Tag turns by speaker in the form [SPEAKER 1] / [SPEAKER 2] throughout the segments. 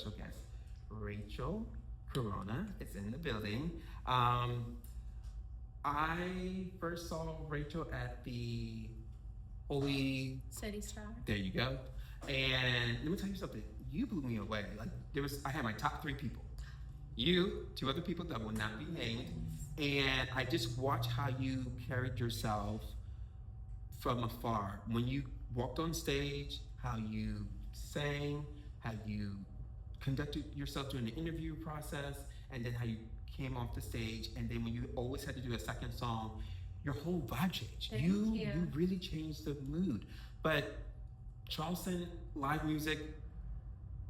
[SPEAKER 1] special guest, Rachel Corona, is in the building. I first saw Rachel at the Holy
[SPEAKER 2] City Star.
[SPEAKER 1] There you go. And let me tell you something. You blew me away. Like I had my top three people. You, two other people that will not be named, and I just watched how you carried yourself from afar. When you walked on stage, how you sang, how you conducted yourself during the interview process, and then how you came off the stage, and then when you always had to do a second song, your whole vibe changed.
[SPEAKER 2] Thank
[SPEAKER 1] you
[SPEAKER 2] you
[SPEAKER 1] really changed the mood. But Charleston live music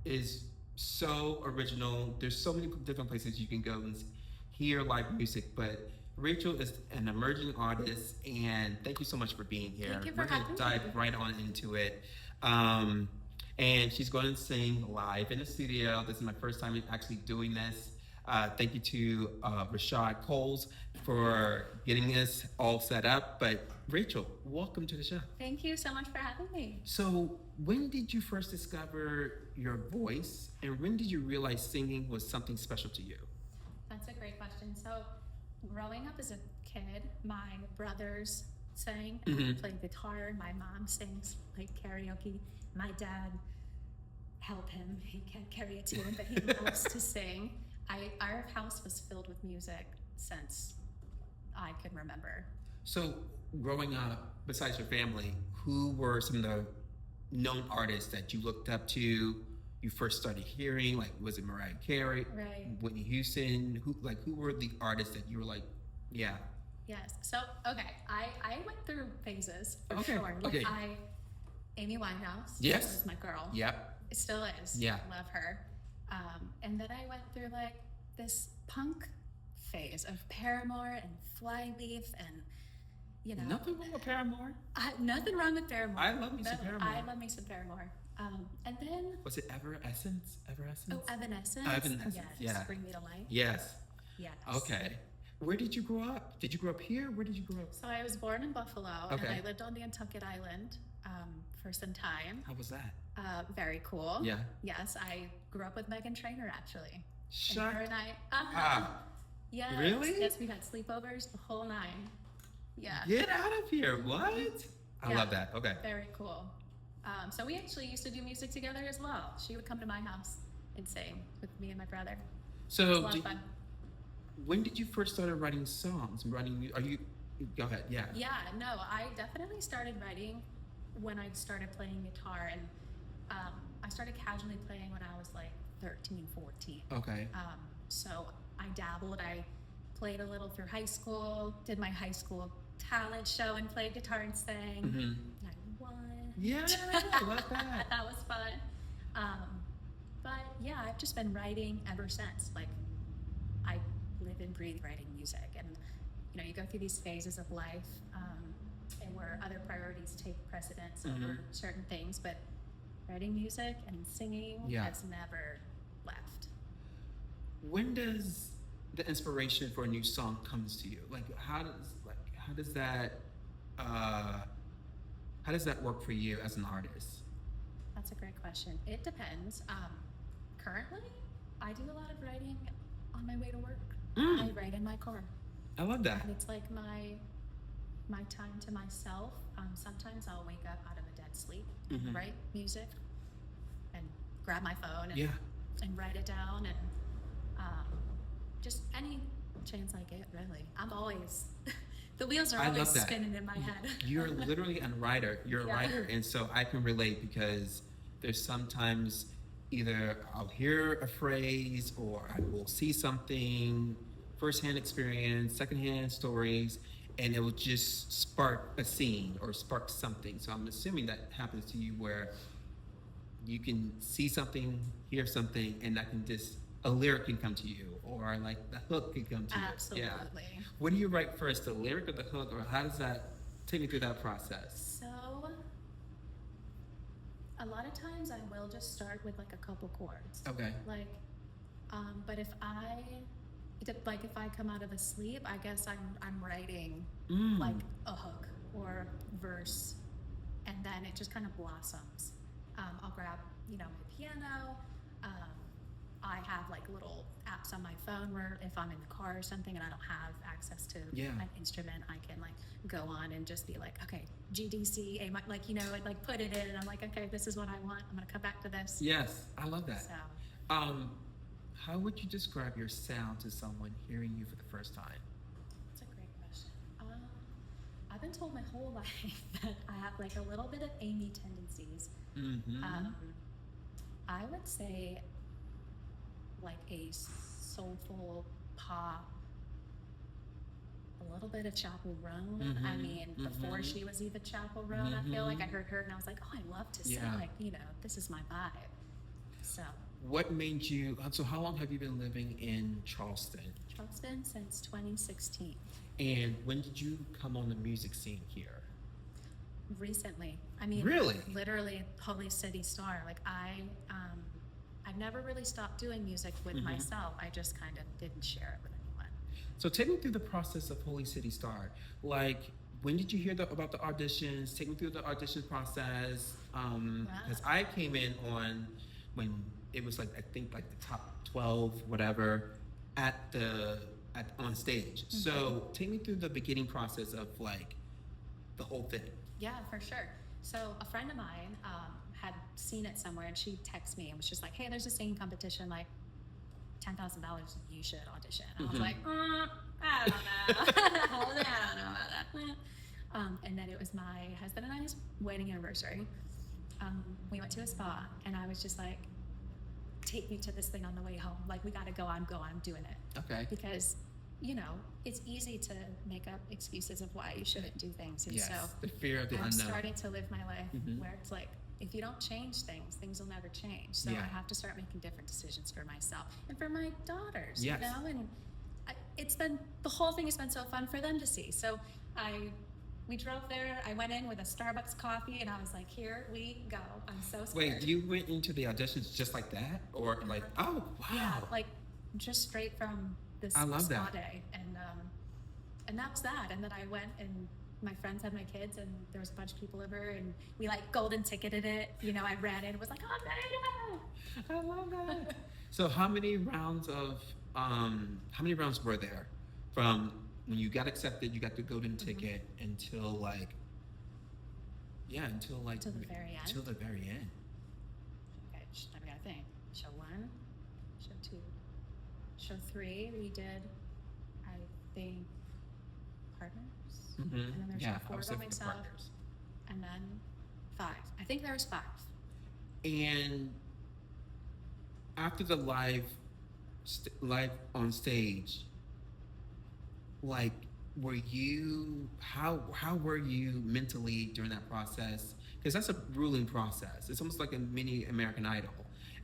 [SPEAKER 1] is so original. There's so many different places you can go and hear live music, but Rachel is an emerging artist, and thank you so much for being here.
[SPEAKER 2] Thank you for
[SPEAKER 1] We're going to dive right on into it. And she's going to sing live in the studio. This is my first time actually doing this. Thank you to Rashad Coles for getting us all set up. But Rachel, welcome to the show.
[SPEAKER 2] Thank you so much for having me.
[SPEAKER 1] So when did you first discover your voice, and when did you realize singing was something special to you?
[SPEAKER 2] That's a great question. So growing up as a kid, my brothers sang and I played guitar. My mom sings like karaoke. My dad, help him. He can't carry a tune, but he loves to sing. Our house was filled with music since I could remember.
[SPEAKER 1] So growing up, besides your family, who were some of the known artists that you looked up to, you first started hearing? Like, was it Mariah Carey,
[SPEAKER 2] right,
[SPEAKER 1] Whitney Houston? Who were the artists that you were like, yeah?
[SPEAKER 2] Yes. So, okay, I went through phases for sure.
[SPEAKER 1] Okay.
[SPEAKER 2] Amy Winehouse was my girl.
[SPEAKER 1] Yep.
[SPEAKER 2] It still is.
[SPEAKER 1] Yeah.
[SPEAKER 2] Love her. And then I went through like this punk phase of Paramore and Flyleaf and, you know.
[SPEAKER 1] Nothing wrong with Paramore.
[SPEAKER 2] Nothing wrong with Paramore.
[SPEAKER 1] I love me some Paramore.
[SPEAKER 2] I love me some Paramore. And then.
[SPEAKER 1] Was it Evanescence?
[SPEAKER 2] Oh, Evanescence.
[SPEAKER 1] Evanescence.
[SPEAKER 2] Yes.
[SPEAKER 1] Yeah.
[SPEAKER 2] Bring Me to Life.
[SPEAKER 1] Yes.
[SPEAKER 2] Yes.
[SPEAKER 1] Okay. Where did you grow up? Did you grow up here? Where did you grow up?
[SPEAKER 2] So I was born in Buffalo,
[SPEAKER 1] okay,
[SPEAKER 2] and I lived on Nantucket Island for some time.
[SPEAKER 1] How was that?
[SPEAKER 2] Very cool.
[SPEAKER 1] Yeah.
[SPEAKER 2] Yes, I grew up with Meghan Trainor actually.
[SPEAKER 1] Shut
[SPEAKER 2] and her and I.
[SPEAKER 1] up.
[SPEAKER 2] Yes.
[SPEAKER 1] Really?
[SPEAKER 2] Yes, we had sleepovers the whole nine. Yeah.
[SPEAKER 1] Get out of here! What? I love that. Okay.
[SPEAKER 2] Very cool. So we actually used to do music together as well. She would come to my house and sing with me and my brother.
[SPEAKER 1] So
[SPEAKER 2] it was a lot of fun.
[SPEAKER 1] When did you first start writing songs? Go ahead. Yeah.
[SPEAKER 2] Yeah. No, I definitely started writing when I started playing guitar, and I started casually playing when I was like 13, 14.
[SPEAKER 1] Okay.
[SPEAKER 2] So I dabbled. I played a little through high school, did my high school talent show and played guitar and sang. And I won.
[SPEAKER 1] Yeah, I love that.
[SPEAKER 2] That was fun. But yeah, I've just been writing ever since. Like, I live and breathe writing music. And, you know, you go through these phases of life and where other priorities take precedence over certain things. But writing music and singing has never left.
[SPEAKER 1] When does the inspiration for a new song comes to you? Like, how does that work for you as an artist?
[SPEAKER 2] That's a great question. It depends. Currently, I do a lot of writing on my way to work. I write in my car.
[SPEAKER 1] I love that.
[SPEAKER 2] And it's like my time to myself. Sometimes I'll wake up out of a dead sleep and write music and grab my phone and write it down, and just any chance I get, really. I'm always the wheels are always spinning in my head.
[SPEAKER 1] You're literally a writer. You're a writer, and so I can relate, because there's sometimes either I'll hear a phrase or I will see something, firsthand experience, secondhand stories, and it will just spark a scene or spark something. So I'm assuming that happens to you, where you can see something, hear something, and that can just, a lyric can come to you, or like the hook can come to you.
[SPEAKER 2] Absolutely.
[SPEAKER 1] Yeah. What do you write first, the lyric or the hook, or how does that, take me through that process?
[SPEAKER 2] So a lot of times I will just start with like a couple chords.
[SPEAKER 1] Okay.
[SPEAKER 2] Like, but if I come out of a sleep, I guess I'm writing like a hook or verse, and then it just kind of blossoms. I'll grab, my piano, apps on my phone where if I'm in the car or something and I don't have access to an instrument, I can like go on and just be like, okay, GDC, A, like, you know, I'd like put it in and I'm like, okay, this is what I want. I'm going to come back to this.
[SPEAKER 1] Yes, I love that.
[SPEAKER 2] So,
[SPEAKER 1] how would you describe your sound to someone hearing you for the first time?
[SPEAKER 2] that's a great question. I've been told my whole life that I have like a little bit of Amy tendencies. I would say like a soulful pop, a little bit of Chapel Roan. I mean, before she was even Chapel Roan, I feel like I heard her and I was like, oh, I love to sing. Like, you know, this is my vibe. So.
[SPEAKER 1] What made you, so how long have you been living in Charleston?
[SPEAKER 2] Charleston since 2016.
[SPEAKER 1] And when did you come on the music scene here?
[SPEAKER 2] Recently. I mean,
[SPEAKER 1] really?
[SPEAKER 2] Literally Holy City Star. Like I've never really stopped doing music with myself. I just kind of didn't share it with anyone.
[SPEAKER 1] So take me through the process of Holy City Star. Like, when did you hear about the auditions? Take me through the audition process. Because I came in on when it was like, I think like the top 12, whatever, on stage. So take me through the beginning process of like the whole thing.
[SPEAKER 2] Yeah, for sure. So a friend of mine had seen it somewhere and she texted me and was just like, hey, there's a singing competition, like $10,000, you should audition. I was like, I don't know. I don't know about that. And then it was my husband and I's wedding anniversary. We went to a spa and I was just like, take me to this thing on the way home. Like, we gotta go, I'm doing it.
[SPEAKER 1] Okay.
[SPEAKER 2] Because, you know, it's easy to make up excuses of why you shouldn't do things. And so
[SPEAKER 1] the fear of the
[SPEAKER 2] I'm
[SPEAKER 1] unknown.
[SPEAKER 2] starting to live my life where it's like, if you don't change things, things will never change. So I have to start making different decisions for myself and for my daughters, you know? And the whole thing has been so fun for them to see. So we drove there. I went in with a Starbucks coffee and I was like, here we go. I'm so scared.
[SPEAKER 1] Wait, you went into the auditions just like that? Or like, oh, wow.
[SPEAKER 2] Yeah, like just straight from this spa day. And that was that. And then I went and my friends had my kids and there was a bunch of people over and we like golden ticketed it. You know, I ran in and was like, oh, no.
[SPEAKER 1] I love that. So how many rounds were there from when you got accepted, you got the golden ticket until the very end?
[SPEAKER 2] Till the very end. Okay, I gotta think. Show 1, show 2, show 3. We did, I think, Partners. And then there's show 4 by myself. And then 5. I think there was 5.
[SPEAKER 1] And after the live on stage, like, how were you mentally during that process? Because that's a grueling process. It's almost like a mini American Idol.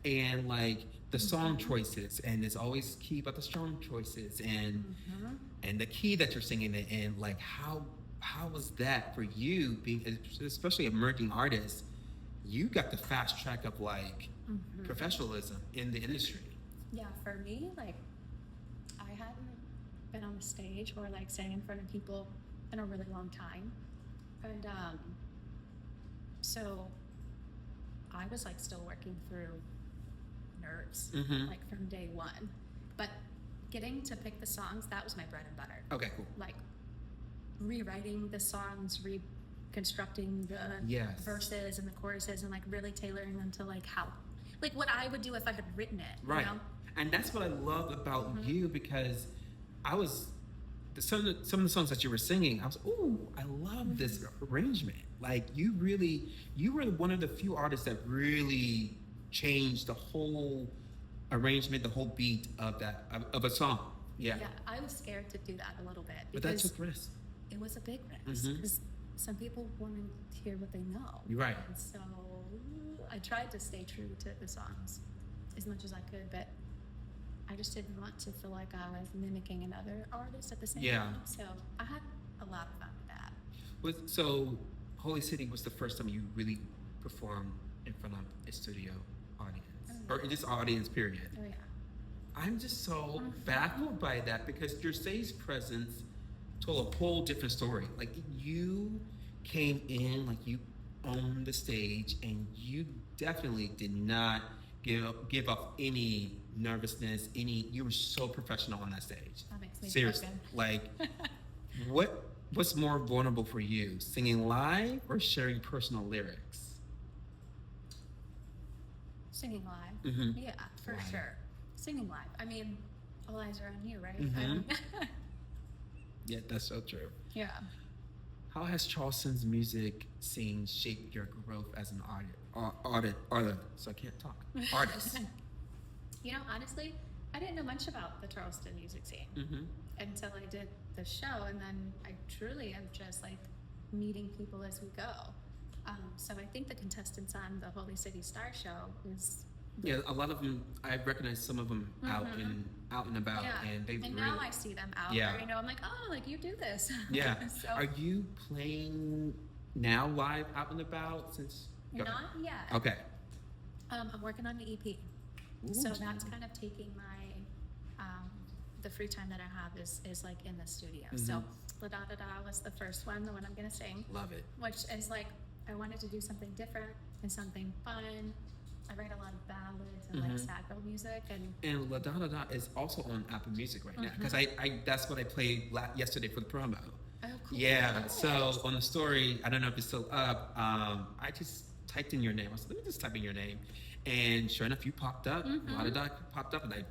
[SPEAKER 1] And like the song choices, and it's always key about the song choices and the key that you're singing it in. Like, how was that for you, being especially emerging artist? You got the fast track of like professionalism in the industry.
[SPEAKER 2] Yeah, for me, like, I hadn't been on the stage or like sang in front of people in a really long time. And so I was like still working through nerves, like from day one. But getting to pick the songs, that was my bread and butter.
[SPEAKER 1] Okay, cool.
[SPEAKER 2] Like rewriting the songs, reconstructing the verses and the choruses and like really tailoring them to like what I would do if I had written it.
[SPEAKER 1] Right.
[SPEAKER 2] You know?
[SPEAKER 1] And that's what I love about you, because some of the songs that you were singing, I was, ooh, I love this arrangement. Like, you were one of the few artists that really changed the whole arrangement, the whole beat of a song. Yeah.
[SPEAKER 2] Yeah, I was scared to do that a little bit.
[SPEAKER 1] But that took risks.
[SPEAKER 2] It was a big risk because some people want to hear what they know.
[SPEAKER 1] You're right.
[SPEAKER 2] And so I tried to stay true to the songs as much as I could, but I just didn't want to feel like I was mimicking another artist at the same time. So I had a lot of fun with that.
[SPEAKER 1] So Holy City was the first time you really performed in front of a studio audience, or in this audience period.
[SPEAKER 2] Oh yeah.
[SPEAKER 1] I'm just so baffled by that, because your stage presence told a whole different story. Like, you came in, like, you owned the stage, and you definitely did not give up any nervousness, you were so professional on that stage.
[SPEAKER 2] That makes me
[SPEAKER 1] Seriously.
[SPEAKER 2] broken.
[SPEAKER 1] Like, what's more vulnerable for you, singing live or sharing personal lyrics?
[SPEAKER 2] Singing live.
[SPEAKER 1] Mm-hmm.
[SPEAKER 2] Yeah, for
[SPEAKER 1] Right.
[SPEAKER 2] sure. Singing live. I mean, all eyes are on you, right?
[SPEAKER 1] Mhm.
[SPEAKER 2] I mean,
[SPEAKER 1] Yeah, that's so true.
[SPEAKER 2] yeah.
[SPEAKER 1] How has Charleston's music scene shaped your growth as an artist? So I can't talk. Artist.
[SPEAKER 2] You know, honestly, I didn't know much about the Charleston music scene
[SPEAKER 1] Mm-hmm.
[SPEAKER 2] until I did the show, and then I truly am just like meeting people as we go. So I think the contestants on the Holy City Star Show is
[SPEAKER 1] Yeah, a lot of them. I recognize some of them out and about,
[SPEAKER 2] yeah.
[SPEAKER 1] and they
[SPEAKER 2] And
[SPEAKER 1] really.
[SPEAKER 2] now I see them out
[SPEAKER 1] Yeah.
[SPEAKER 2] there, you know, I'm like, oh, like you do this.
[SPEAKER 1] Yeah.
[SPEAKER 2] So
[SPEAKER 1] Are you playing now live out and about since? Go ahead.
[SPEAKER 2] not yet.
[SPEAKER 1] Okay.
[SPEAKER 2] I'm working on the EP. So that's kind of taking my the free time that I have is like in the studio. So La Da Da Da was the first one, the one I'm gonna sing,
[SPEAKER 1] Love it.
[SPEAKER 2] which is like I wanted to do something different and something fun. I write a lot of ballads and like sad girl music, and
[SPEAKER 1] And La Da Da Da is also on Apple Music right now because I that's what I played yesterday for the promo.
[SPEAKER 2] oh cool.
[SPEAKER 1] Yeah. So on the story, I don't know if it's still up. I just typed in your name. I was like, let me just type in your name, and sure enough, you popped up. La Da Da popped up, and I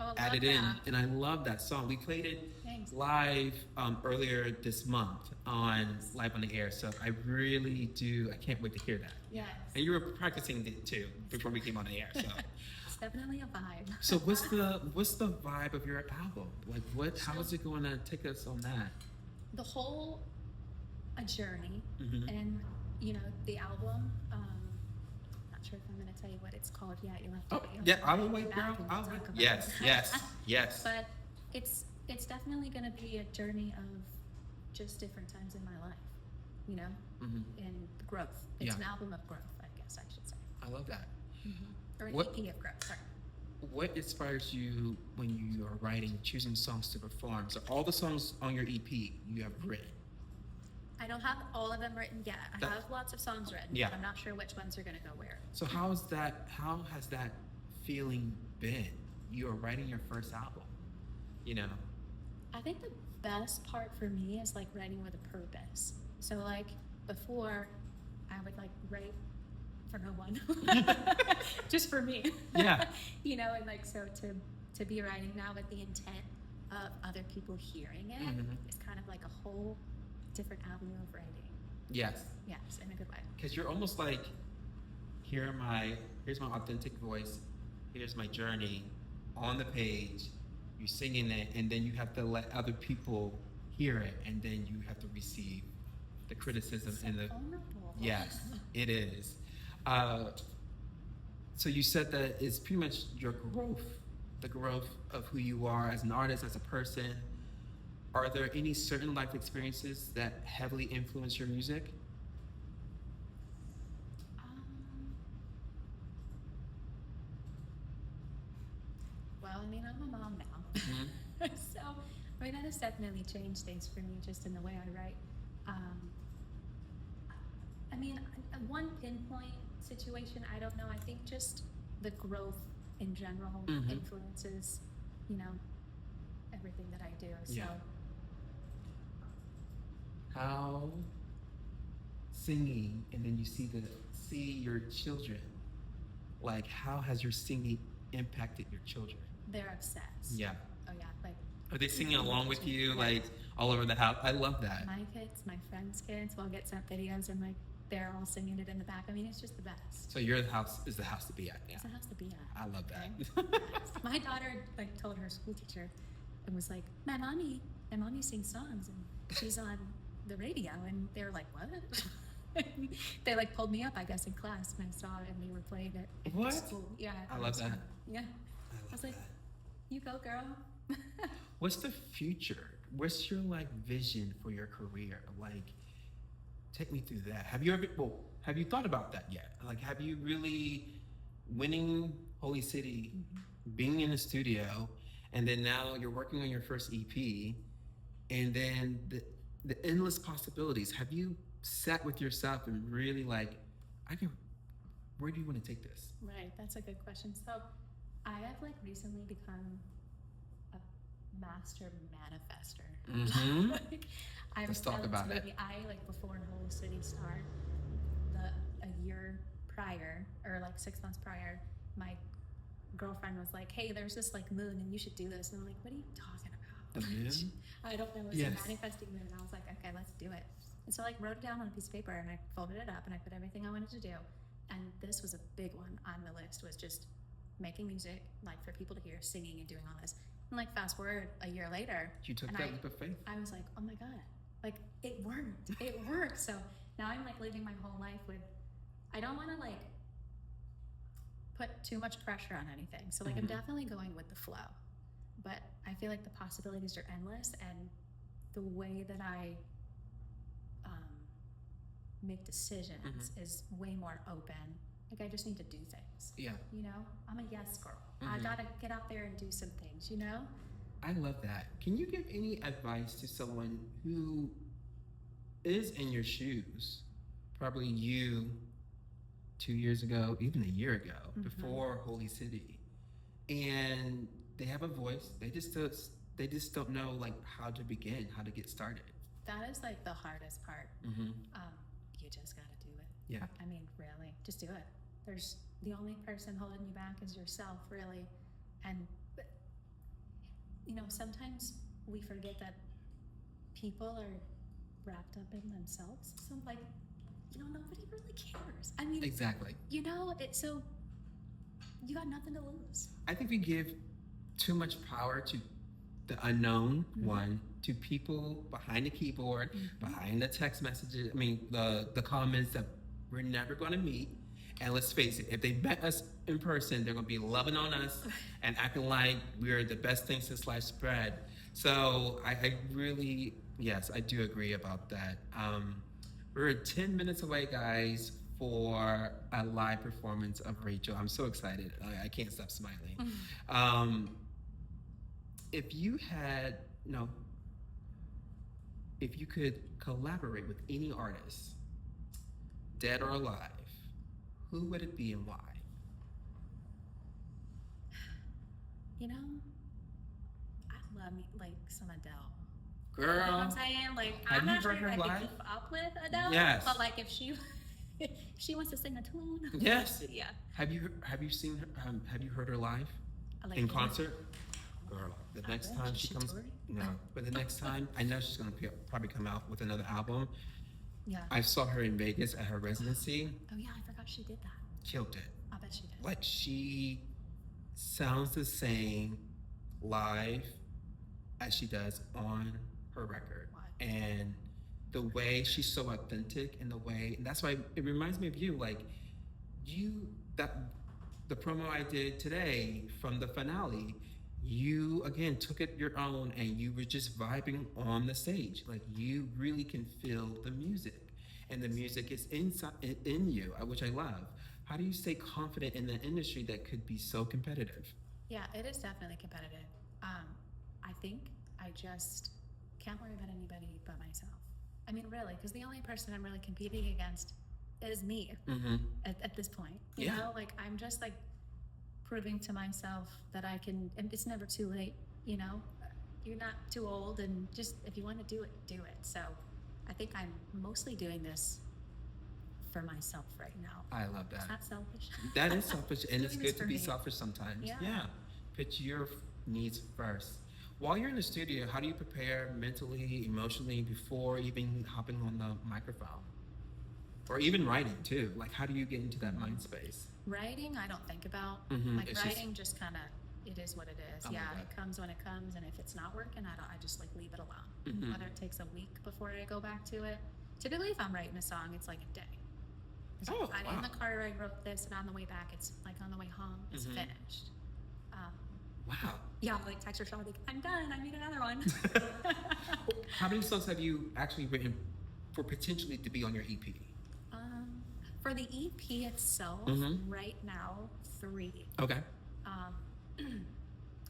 [SPEAKER 2] Oh, I love
[SPEAKER 1] added in,
[SPEAKER 2] that.
[SPEAKER 1] and I love that song. We played it
[SPEAKER 2] Thanks.
[SPEAKER 1] live earlier this month on Live on the Air. So I really do. I can't wait to hear that.
[SPEAKER 2] Yes.
[SPEAKER 1] And you were practicing it too before we came on the air. So,
[SPEAKER 2] It's definitely a vibe.
[SPEAKER 1] so what's the vibe of your album? Like, how is it going to take us on that?
[SPEAKER 2] The whole a journey,
[SPEAKER 1] Mhm.
[SPEAKER 2] and you know the album. Not sure if I'm going to tell you what it's called yet. You'll have to.
[SPEAKER 1] Oh,
[SPEAKER 2] you'll
[SPEAKER 1] yeah,
[SPEAKER 2] have to
[SPEAKER 1] I'll
[SPEAKER 2] go
[SPEAKER 1] wait,
[SPEAKER 2] back
[SPEAKER 1] girl.
[SPEAKER 2] and
[SPEAKER 1] I'll
[SPEAKER 2] talk
[SPEAKER 1] wait.
[SPEAKER 2] about
[SPEAKER 1] Yes,
[SPEAKER 2] it.
[SPEAKER 1] yes, yes.
[SPEAKER 2] But it's definitely going to be a journey of just different times in my life, you know,
[SPEAKER 1] Mhm.
[SPEAKER 2] and growth. It's
[SPEAKER 1] Yeah.
[SPEAKER 2] an album of growth, I guess I should say,
[SPEAKER 1] I love that.
[SPEAKER 2] or an
[SPEAKER 1] What-
[SPEAKER 2] EP of growth. Sorry.
[SPEAKER 1] What inspires you when you are writing, choosing songs to perform? So all the songs on your EP you have written.
[SPEAKER 2] I don't have all of them written yet. I
[SPEAKER 1] That-
[SPEAKER 2] have lots of songs written,
[SPEAKER 1] Yeah.
[SPEAKER 2] but I'm not sure which ones are going to go where.
[SPEAKER 1] So how has that feeling been? You are writing your first album, you know.
[SPEAKER 2] I think the best part for me is like writing with a purpose. So like before, I would like write for no one, just for me.
[SPEAKER 1] Yeah.
[SPEAKER 2] You know, and like so to be writing now with the intent of other people hearing it is kind of like a whole different avenue of writing.
[SPEAKER 1] Yes,
[SPEAKER 2] Yes, in a good way.
[SPEAKER 1] because you're almost like, here's my authentic voice, here's my journey on the page. You're singing it, and then you have to let other people hear it, and then you have to receive the criticism
[SPEAKER 2] So
[SPEAKER 1] and the.
[SPEAKER 2] vulnerable.
[SPEAKER 1] Yes, it is. So you said that it's pretty much your growth, the growth of who you are as an artist, as a person. Are there any certain life experiences that heavily influence your music?
[SPEAKER 2] Well, I mean, I'm a mom now. So, I mean, that has definitely changed things for me just in the way I write. I mean, one pinpoint situation, I don't know. I think just the growth in general influences, you know, everything that I do. So,
[SPEAKER 1] Yeah. How singing, and then you see your children, like how has your singing impacted your children?
[SPEAKER 2] they're obsessed.
[SPEAKER 1] Yeah.
[SPEAKER 2] Oh, yeah. Like,
[SPEAKER 1] Are they singing along with you,
[SPEAKER 2] Yeah.
[SPEAKER 1] like all over the house? I love that.
[SPEAKER 2] my kids, my friends' kids will get sent videos and, like, they're all singing it in the back. I mean, it's just the best.
[SPEAKER 1] So your house is the house to be at. Yeah.
[SPEAKER 2] It's a house to be at.
[SPEAKER 1] I love that.
[SPEAKER 2] Yes. My daughter like told her school teacher and was like, my mommy sings songs and she's on the radio, and they were like, what? They like pulled me up, I guess, in class, and I saw it, and they were playing it in
[SPEAKER 1] What?
[SPEAKER 2] school. Yeah.
[SPEAKER 1] I love that.
[SPEAKER 2] Yeah.
[SPEAKER 1] I
[SPEAKER 2] was
[SPEAKER 1] love
[SPEAKER 2] like-
[SPEAKER 1] that.
[SPEAKER 2] You go, girl.
[SPEAKER 1] What's the future? What's your like vision for your career? Like, take me through that. Have you thought about that yet? Like, have you really winning Holy City, being in the studio, and then now you're working on your first EP, and then the endless possibilities. Have you sat with yourself and really like, where do you want to take this?
[SPEAKER 2] Right. That's a good question. So I have like recently become a master manifester.
[SPEAKER 1] Mm-hmm.
[SPEAKER 2] Like, I'm
[SPEAKER 1] Let's talk about it.
[SPEAKER 2] I like before Holy City Star, a year prior or like 6 months prior, my girlfriend was like, "Hey, there's this like moon, and you should do this." And I'm like, "What are you talking about?"
[SPEAKER 1] The moon?
[SPEAKER 2] I don't know. It's
[SPEAKER 1] Yes.
[SPEAKER 2] a manifesting moon. And I was like, "Okay, let's do it." And so I like wrote it down on a piece of paper, and I folded it up, and I put everything I wanted to do. And this was a big one on the list, was just making music, like for people to hear, singing and doing all this. And like fast forward a year later,
[SPEAKER 1] You took
[SPEAKER 2] and
[SPEAKER 1] that leap of faith.
[SPEAKER 2] I was like, "Oh my God, like it worked. It worked." So now I'm like living my whole life with, I don't want to like put too much pressure on anything. So like I'm definitely going with the flow, but I feel like the possibilities are endless, and the way that I make decisions is way more open. Like I just need to do things.
[SPEAKER 1] Yeah.
[SPEAKER 2] You know, I'm a yes girl. I gotta get out there and do some things, you know?
[SPEAKER 1] I love that. Can you give any advice to someone who is in your shoes? Probably you 2 years ago, even a year ago, before Holy City, and they have a voice. They just don't know like how to begin, how to get started.
[SPEAKER 2] That is like the hardest part. You just gotta do it.
[SPEAKER 1] Yeah.
[SPEAKER 2] I mean, really, just do it. There's the only person holding you back is yourself, really. And you know, sometimes we forget that people are wrapped up in themselves. So like, you know, nobody really cares. I mean,
[SPEAKER 1] Exactly.
[SPEAKER 2] you know, so you got nothing to lose.
[SPEAKER 1] I think we give too much power to the unknown one, to people behind the keyboard, behind the text messages. I mean, the comments that we're never going to meet. And let's face it, if they met us in person, they're going to be loving on us and acting like we're the best thing since sliced bread. So I really, yes, I do agree about that. We're 10 minutes away, guys, for a live performance of Rachel. I'm so excited. I can't stop smiling. If you had, if you could collaborate with any artist, dead or alive, who would it be and why?
[SPEAKER 2] You know, I love me like some Adele.
[SPEAKER 1] Girl,
[SPEAKER 2] You know what I'm saying? Like,
[SPEAKER 1] have
[SPEAKER 2] I'm
[SPEAKER 1] you
[SPEAKER 2] not sure
[SPEAKER 1] heard
[SPEAKER 2] if
[SPEAKER 1] her
[SPEAKER 2] I
[SPEAKER 1] live?
[SPEAKER 2] can keep up with Adele.
[SPEAKER 1] Yes.
[SPEAKER 2] But like, if she wants to sing a tune.
[SPEAKER 1] Yes.
[SPEAKER 2] Yeah.
[SPEAKER 1] Have you seen her? Have you heard her live
[SPEAKER 2] Like,
[SPEAKER 1] in concert? Girl, the next
[SPEAKER 2] bet.
[SPEAKER 1] time
[SPEAKER 2] Is
[SPEAKER 1] she
[SPEAKER 2] she
[SPEAKER 1] comes,
[SPEAKER 2] touring?
[SPEAKER 1] no. But the next time, I know she's gonna probably come out with another album.
[SPEAKER 2] Yeah.
[SPEAKER 1] I saw her in Vegas at her residency.
[SPEAKER 2] Oh yeah, I forgot she did that.
[SPEAKER 1] Killed it.
[SPEAKER 2] I bet she did.
[SPEAKER 1] Like, she sounds the same live as she does on her record.
[SPEAKER 2] Wow.
[SPEAKER 1] And the way she's so authentic, and that's why it reminds me of you. Like, the promo I did today from the finale, you again took it your own, and you were just vibing on the stage. Like, you really can feel the music, and the music is in you, which I love. How do you stay confident in the industry that could be so competitive?
[SPEAKER 2] Yeah, it is definitely competitive. I think I just can't worry about anybody but myself. I mean, really, because the only person I'm really competing against is me at this point. You know, like, I'm just like proving to myself that I can, and it's never too late, you know? You're not too old, and just, if you want to do it, do it. So I think I'm mostly doing this for myself right now.
[SPEAKER 1] I love that.
[SPEAKER 2] It's not selfish.
[SPEAKER 1] That is selfish, and it's
[SPEAKER 2] Doing this
[SPEAKER 1] good to
[SPEAKER 2] for
[SPEAKER 1] be
[SPEAKER 2] me.
[SPEAKER 1] selfish sometimes.
[SPEAKER 2] Yeah.
[SPEAKER 1] Put your needs first. While you're in the studio, how do you prepare mentally, emotionally before even hopping on the microphone? Or even writing too? Like, how do you get into that mind space?
[SPEAKER 2] Writing, I don't think about. Like,
[SPEAKER 1] It's
[SPEAKER 2] writing just kind of, it is what it is.
[SPEAKER 1] I
[SPEAKER 2] Yeah,
[SPEAKER 1] love
[SPEAKER 2] it
[SPEAKER 1] that.
[SPEAKER 2] comes when it comes, and if it's not working, I just like leave it alone. Whether it takes a week before I go back to it. Typically, if I'm writing a song, it's like a day. So
[SPEAKER 1] Oh,
[SPEAKER 2] I'm
[SPEAKER 1] wow.
[SPEAKER 2] in the car, I wrote this, and on the way back, it's like on the way home, it's finished.
[SPEAKER 1] Wow.
[SPEAKER 2] Yeah, like text her, like, I'm done, I need another one.
[SPEAKER 1] How many songs have you actually written for potentially to be on your EP?
[SPEAKER 2] For the EP itself, right now, 3.
[SPEAKER 1] Okay.
[SPEAKER 2] I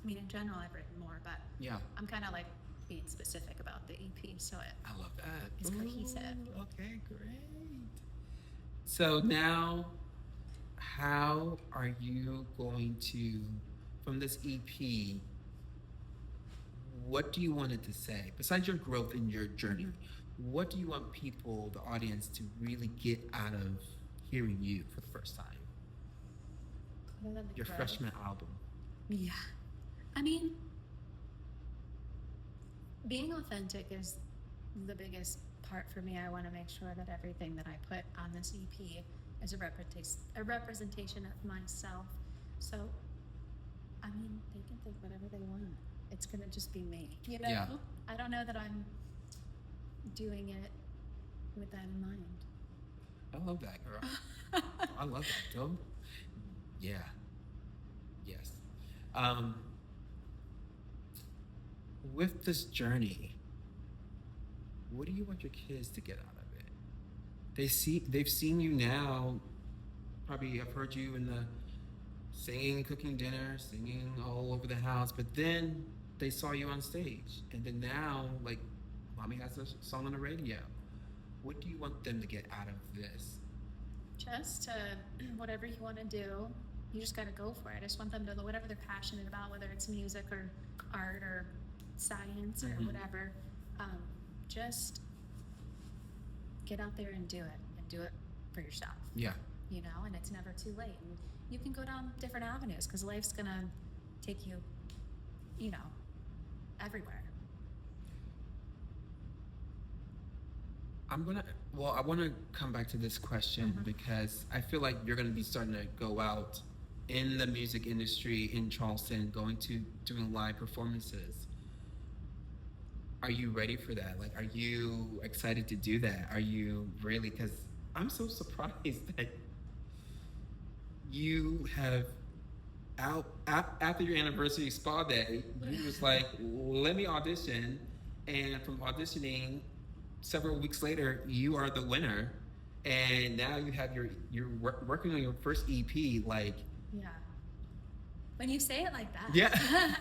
[SPEAKER 2] mean, in general, I've written more, but
[SPEAKER 1] Yeah.
[SPEAKER 2] I'm kind of like being specific about the EP, so
[SPEAKER 1] I love that.
[SPEAKER 2] it's cohesive.
[SPEAKER 1] Ooh, okay, great. So now, how are you going to from this EP, what do you want it to say? Besides your growth in your journey, what do you want people, the audience, to really get out of hearing you for the first time?
[SPEAKER 2] Other than the
[SPEAKER 1] Your
[SPEAKER 2] growth.
[SPEAKER 1] freshman album.
[SPEAKER 2] Yeah. I mean, being authentic is the biggest part for me. I want to make sure that everything that I put on this EP is a representation of myself. So, I mean, they can think whatever they want. It's going to just be me, you know?
[SPEAKER 1] Yeah.
[SPEAKER 2] I don't know that I'm doing it with that in mind.
[SPEAKER 1] I love that, girl. I love that, though. Yeah. Yes. With this journey, what do you want your kids to get out of it? They've seen you now. Probably have heard you in the singing, cooking dinner, singing all over the house. But then they saw you on stage, and then now, like, mommy has a song on the radio. What do you want them to get out of this?
[SPEAKER 2] Just whatever you want to do, you just got to go for it. I just want them to know whatever they're passionate about, whether it's music or art or science or whatever. Just get out there and do it for yourself.
[SPEAKER 1] Yeah.
[SPEAKER 2] You know, and it's never too late. And you can go down different avenues because life's gonna take you, you know, everywhere.
[SPEAKER 1] I want to come back to this question because I feel like you're going to be starting to go out in the music industry in Charleston, doing live performances. Are you ready for that? Like, are you excited to do that? Are you really? Because I'm so surprised that you have after your anniversary spa day, you was like, let me audition, and from auditioning, several weeks later, you are the winner, and now you have you're working on your first EP. Like,
[SPEAKER 2] Yeah. When you say it like that.
[SPEAKER 1] yeah,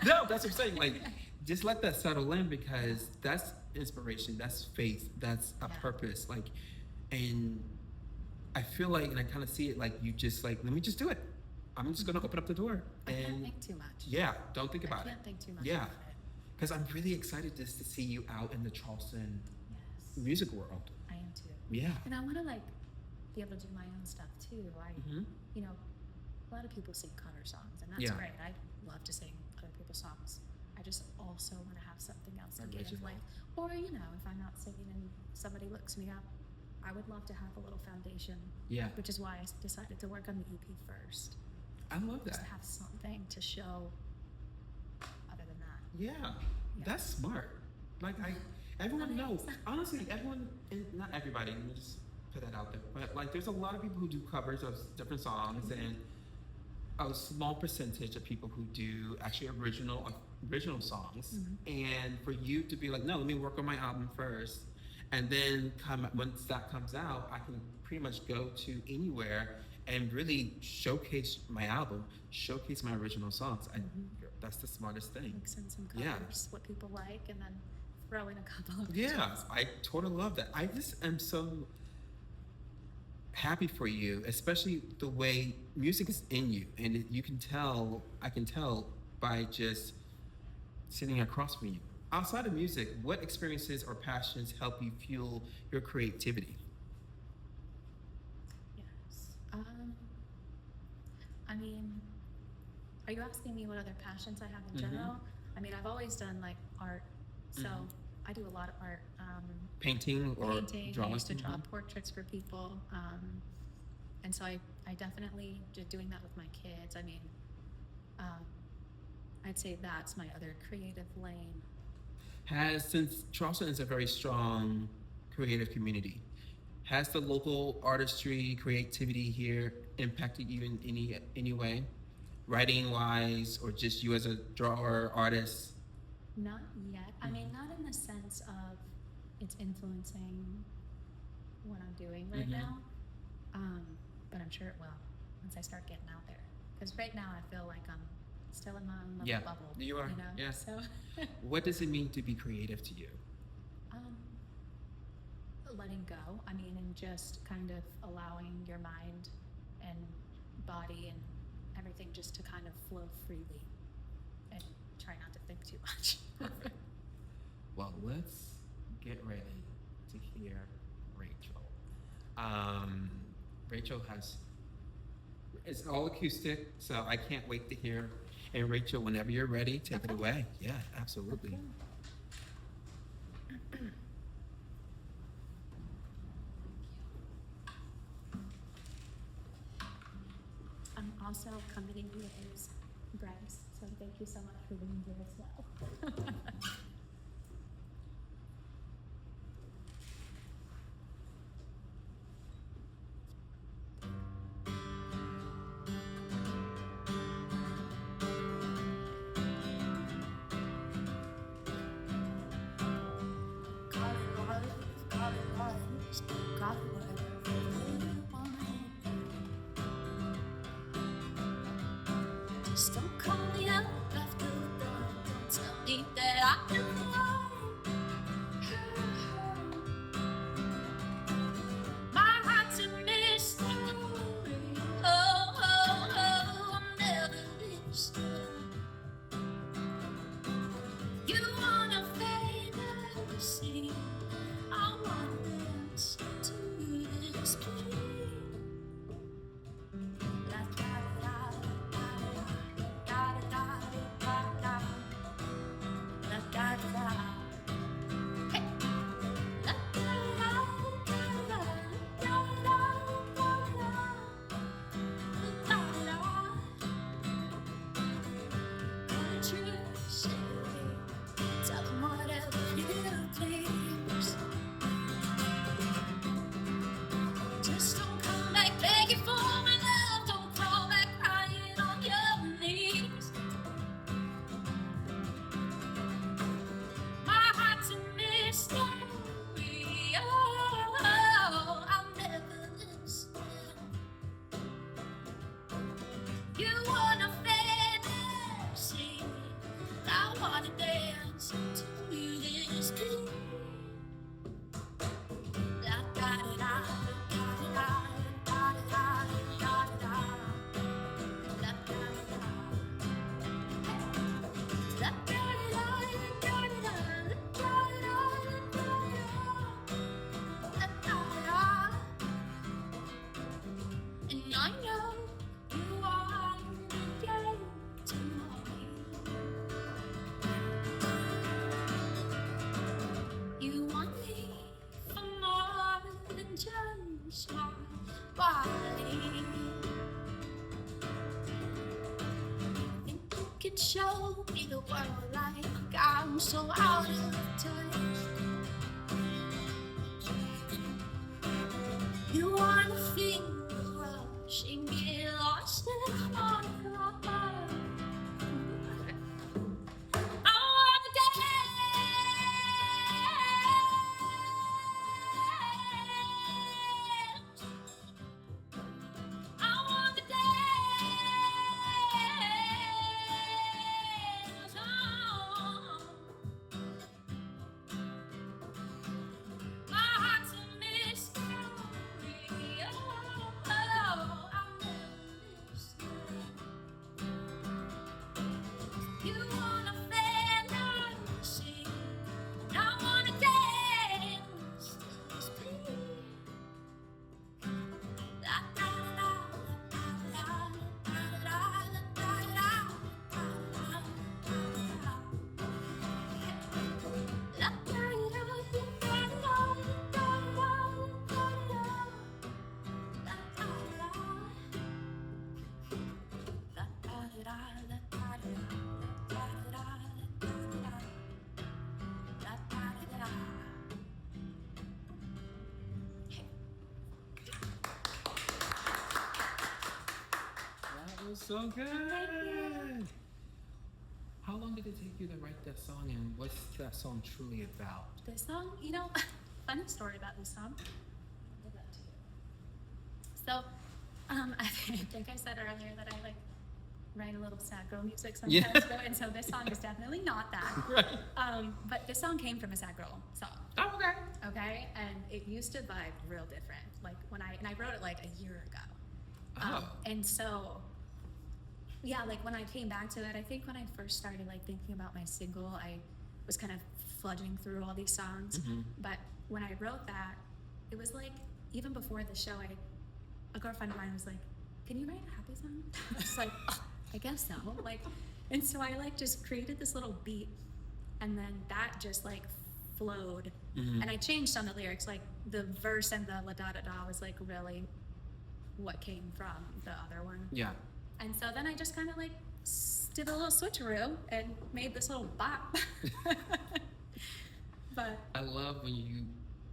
[SPEAKER 1] no, that's what I'm saying. Like, just let that settle in because that's inspiration, that's faith, that's a purpose. Like, and I feel like, and I kind of see it like you just like, let me just do it. I'm just gonna open up the door.
[SPEAKER 2] I
[SPEAKER 1] And
[SPEAKER 2] can't think too much.
[SPEAKER 1] yeah, don't think about
[SPEAKER 2] I
[SPEAKER 1] it.
[SPEAKER 2] can't think too much
[SPEAKER 1] Yeah,
[SPEAKER 2] about it.
[SPEAKER 1] because I'm really excited just to see you out in the Charleston
[SPEAKER 2] Yes.
[SPEAKER 1] music world.
[SPEAKER 2] I am too.
[SPEAKER 1] Yeah.
[SPEAKER 2] And I want to like be able to do my own stuff too. You know, a lot of people sing cover songs, and that's
[SPEAKER 1] Yeah.
[SPEAKER 2] great. I love to sing other people's songs. I just also want to have something else to give,
[SPEAKER 1] Original.
[SPEAKER 2] like, or you know, if I'm not singing and somebody looks me up, I would love to have a little foundation.
[SPEAKER 1] Yeah.
[SPEAKER 2] Which is why I decided to work on the EP first,
[SPEAKER 1] I love
[SPEAKER 2] just
[SPEAKER 1] that.
[SPEAKER 2] to have something to show. Other than that,
[SPEAKER 1] Yeah, that's smart. Like everyone knows. Honestly, everyone, not everybody. Let me just put that out there. But like, there's a lot of people who do covers of different songs, and a small percentage of people who do actually original songs. And for you to be like, no, let me work on my album first, and then once that comes out, I can pretty much go to anywhere and really showcase my album, showcase my original songs. That's the smartest thing.
[SPEAKER 2] mix in some covers,
[SPEAKER 1] Yeah.
[SPEAKER 2] what people like, and then throw in a couple of
[SPEAKER 1] Yeah,
[SPEAKER 2] originals.
[SPEAKER 1] I totally love that. I just am so happy for you, especially the way music is in you, and you can tell. I can tell by just sitting across from you. Outside of music, what experiences or passions help you fuel your creativity?
[SPEAKER 2] Yes. I mean, are you asking me what other passions I have in general? I mean, I've always done like art, so I do a lot of art.
[SPEAKER 1] Painting or
[SPEAKER 2] Painting.
[SPEAKER 1] drawing?
[SPEAKER 2] I used to draw portraits for people, and so I definitely just doing that with my kids. I mean, I'd say that's my other creative lane.
[SPEAKER 1] Since Charleston is a very strong creative community, has the local artistry, creativity here impacted you in any way, writing wise, or just you as a drawer, artist?
[SPEAKER 2] Not yet. I mean, not in the sense of it's influencing what I'm doing right now, but I'm sure it will once I start getting out there. Because right now I feel like I'm still in my own little bubble.
[SPEAKER 1] You are.
[SPEAKER 2] You know?
[SPEAKER 1] Yeah.
[SPEAKER 2] So,
[SPEAKER 1] What does it mean to be creative to you?
[SPEAKER 2] letting go. I mean, and just kind of allowing your mind and body and everything just to kind of flow freely.
[SPEAKER 1] Rachel it's all acoustic, so I can't wait to hear. And Rachel, whenever you're ready, take it away. Yeah, absolutely.
[SPEAKER 2] I'm also accompanying you as Bryce, so thank you so much for being here as well. Just don't call me up after the dawn. Don't tell me that I am alone. My heart's a mystery. Oh, oh, oh, I'm never listening. You wanna fantasy? I wanna dance to this plea. La da da da da da da da da la da da. Hey. La da da da da da da da da. Country city, tell them whatever you please. Just don't come back begging for my love. Don't call back crying on your knees. My heart's a mystery. Oh, I'll never listen. You want a fantasy. I wanna dance to this beat. La da da da da da da da da da. La da da da. La da da da da da da da. And I know you are getting to me. You want me for more than just my body. Think you can show me the world like I'm so out of touch. You wanna feel the rush and get lost in my heart. I wanna dance. I wanna dance. Oh. My heart's a mystery. Oh, I'll never listen. You want a fantasy, and I wanna dance to this beat. La da da da da da da da da da. La da da da da
[SPEAKER 1] That was so good. How long did it take you to write that song, and what's that song truly about?
[SPEAKER 2] This song, funny story about this song. I'll give that to you. So, I think I said earlier that I write a little sad girl music sometimes,
[SPEAKER 1] Yeah.
[SPEAKER 2] and so this song is definitely not that.
[SPEAKER 1] Right.
[SPEAKER 2] But this song came from a sad girl song.
[SPEAKER 1] Oh, okay.
[SPEAKER 2] Okay, and it used to vibe real different. Like when I wrote it like a year ago.
[SPEAKER 1] Oh.
[SPEAKER 2] And so, yeah, like when I came back to it, I think when I first started like thinking about my single, I was kind of flooding through all these songs.
[SPEAKER 1] Mhm.
[SPEAKER 2] But when I wrote that, it was like even before the show, a girlfriend of mine was like, "Can you write a happy song?" I was like, oh, "I guess so." Like, and so I like just created this little beat, and then that just like flowed, and I changed on the lyrics. Like the verse and the la da da da was like really what came from the other one.
[SPEAKER 1] Yeah.
[SPEAKER 2] And so then I just kind of like did a little switcheroo and made this little bop. But
[SPEAKER 1] I love when you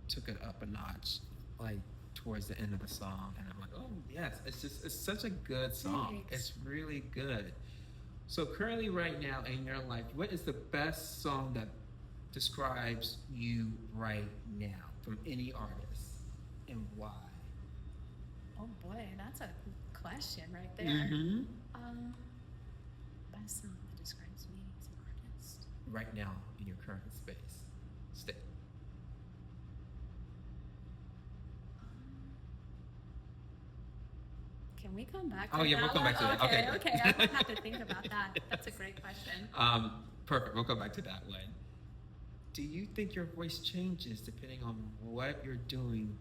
[SPEAKER 1] took it up a notch, like towards the end of the song, and I'm like, oh yes, it's such a good song.
[SPEAKER 2] Thanks.
[SPEAKER 1] It's really good. So currently, right now in your life, what is the best song that describes you right now from any artist, and why?
[SPEAKER 2] oh boy, that's a question right there.
[SPEAKER 1] Mm-hmm.
[SPEAKER 2] Best song that describes me as an artist.
[SPEAKER 1] Right now in your current state.
[SPEAKER 2] Can we come back?
[SPEAKER 1] Oh,
[SPEAKER 2] to
[SPEAKER 1] yeah,
[SPEAKER 2] that
[SPEAKER 1] we'll come
[SPEAKER 2] one?
[SPEAKER 1] back to that.
[SPEAKER 2] Okay,
[SPEAKER 1] Okay, good.
[SPEAKER 2] okay. I won't have to think about that. That's a great question.
[SPEAKER 1] Perfect. We'll come back to that one. Do you think your voice changes depending on what you're doing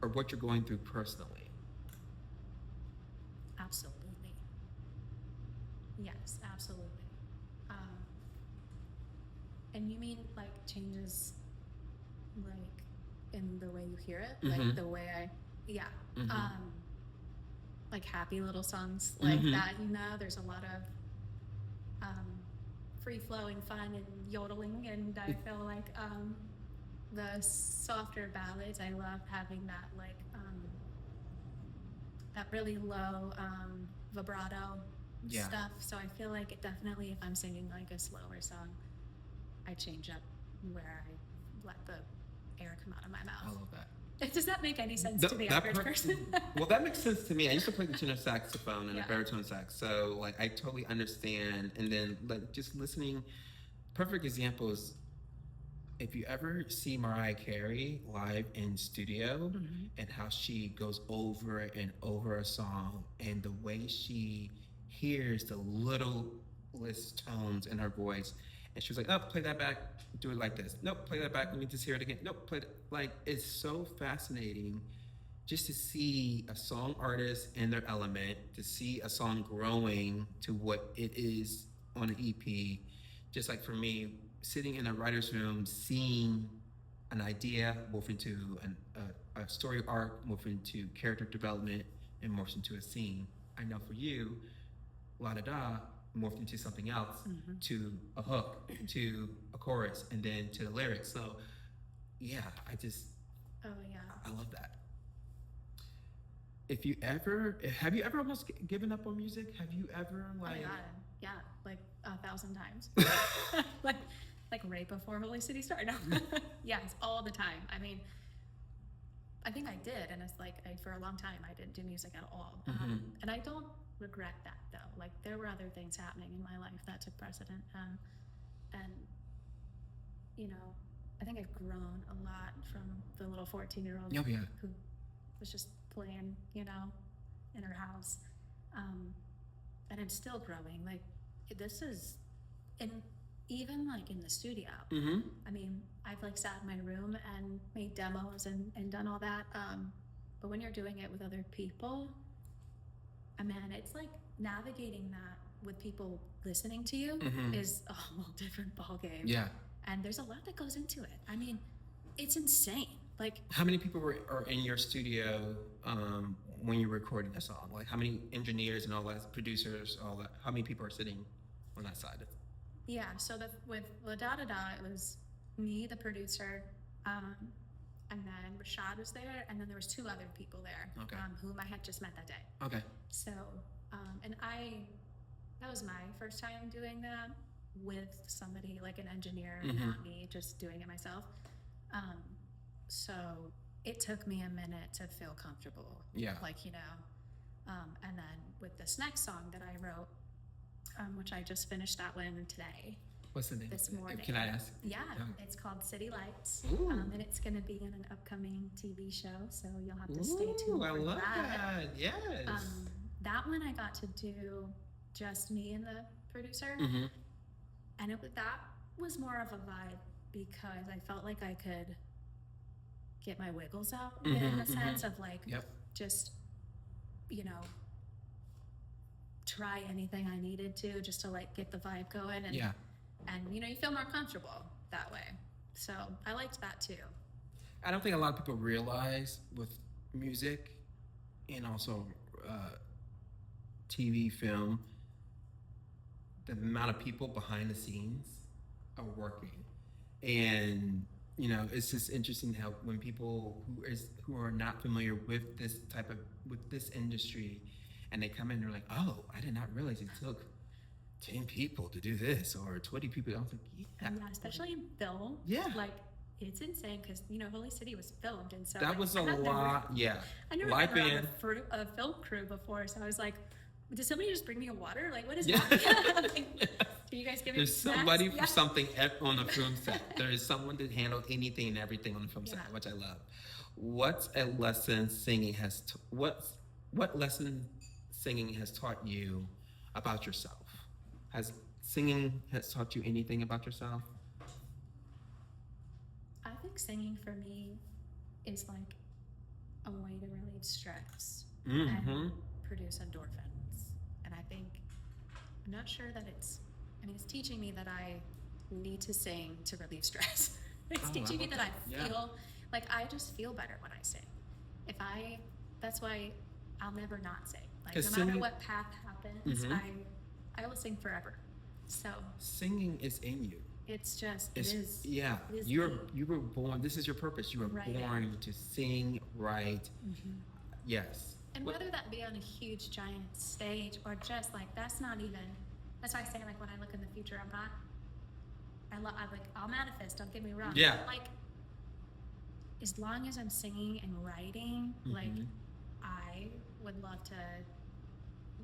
[SPEAKER 1] or what you're going through personally?
[SPEAKER 2] Absolutely. Yes, absolutely. And you mean like changes, like in the way you hear it, like the way yeah. Like happy little songs like that. You know, there's a lot of free flowing fun and yodeling, and I feel like the softer ballads, I love having that like that really low vibrato stuff. So I feel like it definitely, if I'm singing like a slower song, I change up where I let the air come out of my mouth.
[SPEAKER 1] I love that.
[SPEAKER 2] Does that make any sense to the average person?
[SPEAKER 1] Well, that makes sense to me. I used to play the tenor saxophone and
[SPEAKER 2] Yeah.
[SPEAKER 1] the baritone sax, so like I totally understand. And then like just listening, perfect example is if you ever see Mariah Carey live in studio and how she goes over and over a song and the way she hears the littlest tones in her voice, and she was like, "Oh, play that back. Do it like this. Nope, play that back. Let me just hear it again. Nope, play it." Like, it's so fascinating just to see a song artist in their element, to see a song growing to what it is on an EP. Just like for me, sitting in a writer's room, seeing an idea morph into a story arc, morph into character development, and morph into a scene. I know for you, La Da Da morphed into something else, to a hook, to a chorus, and then to the lyrics. So, yeah,
[SPEAKER 2] Oh yeah.
[SPEAKER 1] I love that. Have you ever almost given up on music? Have you ever
[SPEAKER 2] Oh my
[SPEAKER 1] like?
[SPEAKER 2] God. Yeah, like 1,000 times. like right before Holy City started. Yes, all the time. I mean, I think I did, and it's like for a long time I didn't do music at all, and I don't regret that though. Like there were other things happening in my life that took precedent, and you know, I think I've grown a lot from the little 14-year-old
[SPEAKER 1] Oh, yeah.
[SPEAKER 2] who was just playing, you know, in her house, and I'm still growing. Like this is, and even like in the studio. I mean, I've like sat in my room and made demos and done all that. But when you're doing it with other people, man, it's like navigating that with people listening to you is a whole different ballgame.
[SPEAKER 1] Yeah.
[SPEAKER 2] And there's a lot that goes into it. I mean, it's insane. Like,
[SPEAKER 1] How many people are in your studio when you're recording a song? Like, how many engineers and all that, producers, all that? How many people are sitting on that side?
[SPEAKER 2] yeah, so with La Da Da Da, it was me, the producer, and then Rashad was there, and then there was 2 other people there,
[SPEAKER 1] Okay.
[SPEAKER 2] Whom I had just met that day.
[SPEAKER 1] Okay.
[SPEAKER 2] So, and that was my first time doing that with somebody like an engineer, not me, just doing it myself. So it took me a minute to feel comfortable.
[SPEAKER 1] Yeah.
[SPEAKER 2] Like, you know, and then with this next song that I wrote, which I just finished that one today.
[SPEAKER 1] What's the name?
[SPEAKER 2] This morning.
[SPEAKER 1] Can I ask?
[SPEAKER 2] Yeah,
[SPEAKER 1] Yeah.
[SPEAKER 2] it's called City Lights,
[SPEAKER 1] Ooh.
[SPEAKER 2] and it's going to be in an upcoming TV show, so you'll have to stay tuned
[SPEAKER 1] Ooh,
[SPEAKER 2] for
[SPEAKER 1] I love
[SPEAKER 2] that.
[SPEAKER 1] that. Yes.
[SPEAKER 2] That one I got to do just me and the producer, and that was more of a vibe because I felt like I could get my wiggles out in the sense of like
[SPEAKER 1] Yep.
[SPEAKER 2] just you know, try anything I needed to just to like get the vibe going, and
[SPEAKER 1] Yeah.
[SPEAKER 2] and you know, you feel more comfortable that way. So I liked that too.
[SPEAKER 1] I don't think a lot of people realize with music and also TV, film, the amount of people behind the scenes are working. And you know, it's just interesting how when people who are not familiar with this industry, and they come in, they're like, "Oh, I did not realize it took 10 people to do this or 20 people." I was like, "Yeah,
[SPEAKER 2] And yeah, especially in film.
[SPEAKER 1] Yeah.
[SPEAKER 2] Like it's insane because you know Holy City was filmed, and so
[SPEAKER 1] that
[SPEAKER 2] like,
[SPEAKER 1] was a
[SPEAKER 2] I had
[SPEAKER 1] lot." Yeah,
[SPEAKER 2] I never
[SPEAKER 1] live
[SPEAKER 2] been around
[SPEAKER 1] band.
[SPEAKER 2] a film crew before, so I was like, "Did somebody just bring me a water? Like, what is
[SPEAKER 1] Yeah.
[SPEAKER 2] that?" Like, do you guys give me
[SPEAKER 1] There's
[SPEAKER 2] snacks?
[SPEAKER 1] somebody for
[SPEAKER 2] Yeah.
[SPEAKER 1] something on the film set. There is someone to handle anything and everything on the film set,
[SPEAKER 2] Yeah.
[SPEAKER 1] which I love. What's a lesson singing has what lesson singing has taught you about yourself? Has singing has taught you anything about yourself?
[SPEAKER 2] I think singing for me is like a way to relieve stress
[SPEAKER 1] Mm-hmm.
[SPEAKER 2] and produce endorphins. And I think, I'm not sure that it's teaching me that I need to sing to relieve stress. It's
[SPEAKER 1] Oh,
[SPEAKER 2] teaching me that I
[SPEAKER 1] yeah.
[SPEAKER 2] feel, like I just feel better when I sing. That's why I'll never not sing. Like
[SPEAKER 1] 'Cause
[SPEAKER 2] no matter
[SPEAKER 1] singing-
[SPEAKER 2] what path happens,
[SPEAKER 1] Mhm.
[SPEAKER 2] I will sing forever. So
[SPEAKER 1] Singing is in you.
[SPEAKER 2] it's just,
[SPEAKER 1] It's,
[SPEAKER 2] it is.
[SPEAKER 1] yeah.
[SPEAKER 2] it is
[SPEAKER 1] You
[SPEAKER 2] me.
[SPEAKER 1] were born. This is your purpose. You were
[SPEAKER 2] Right.
[SPEAKER 1] born to sing, write. Yes.
[SPEAKER 2] And
[SPEAKER 1] What-
[SPEAKER 2] whether that be on a huge giant stage or just like that's why I say like when I look in the future, I'll manifest, don't get me wrong.
[SPEAKER 1] Yeah.
[SPEAKER 2] But, like as long as I'm singing and writing, like
[SPEAKER 1] Mhm.
[SPEAKER 2] I would love to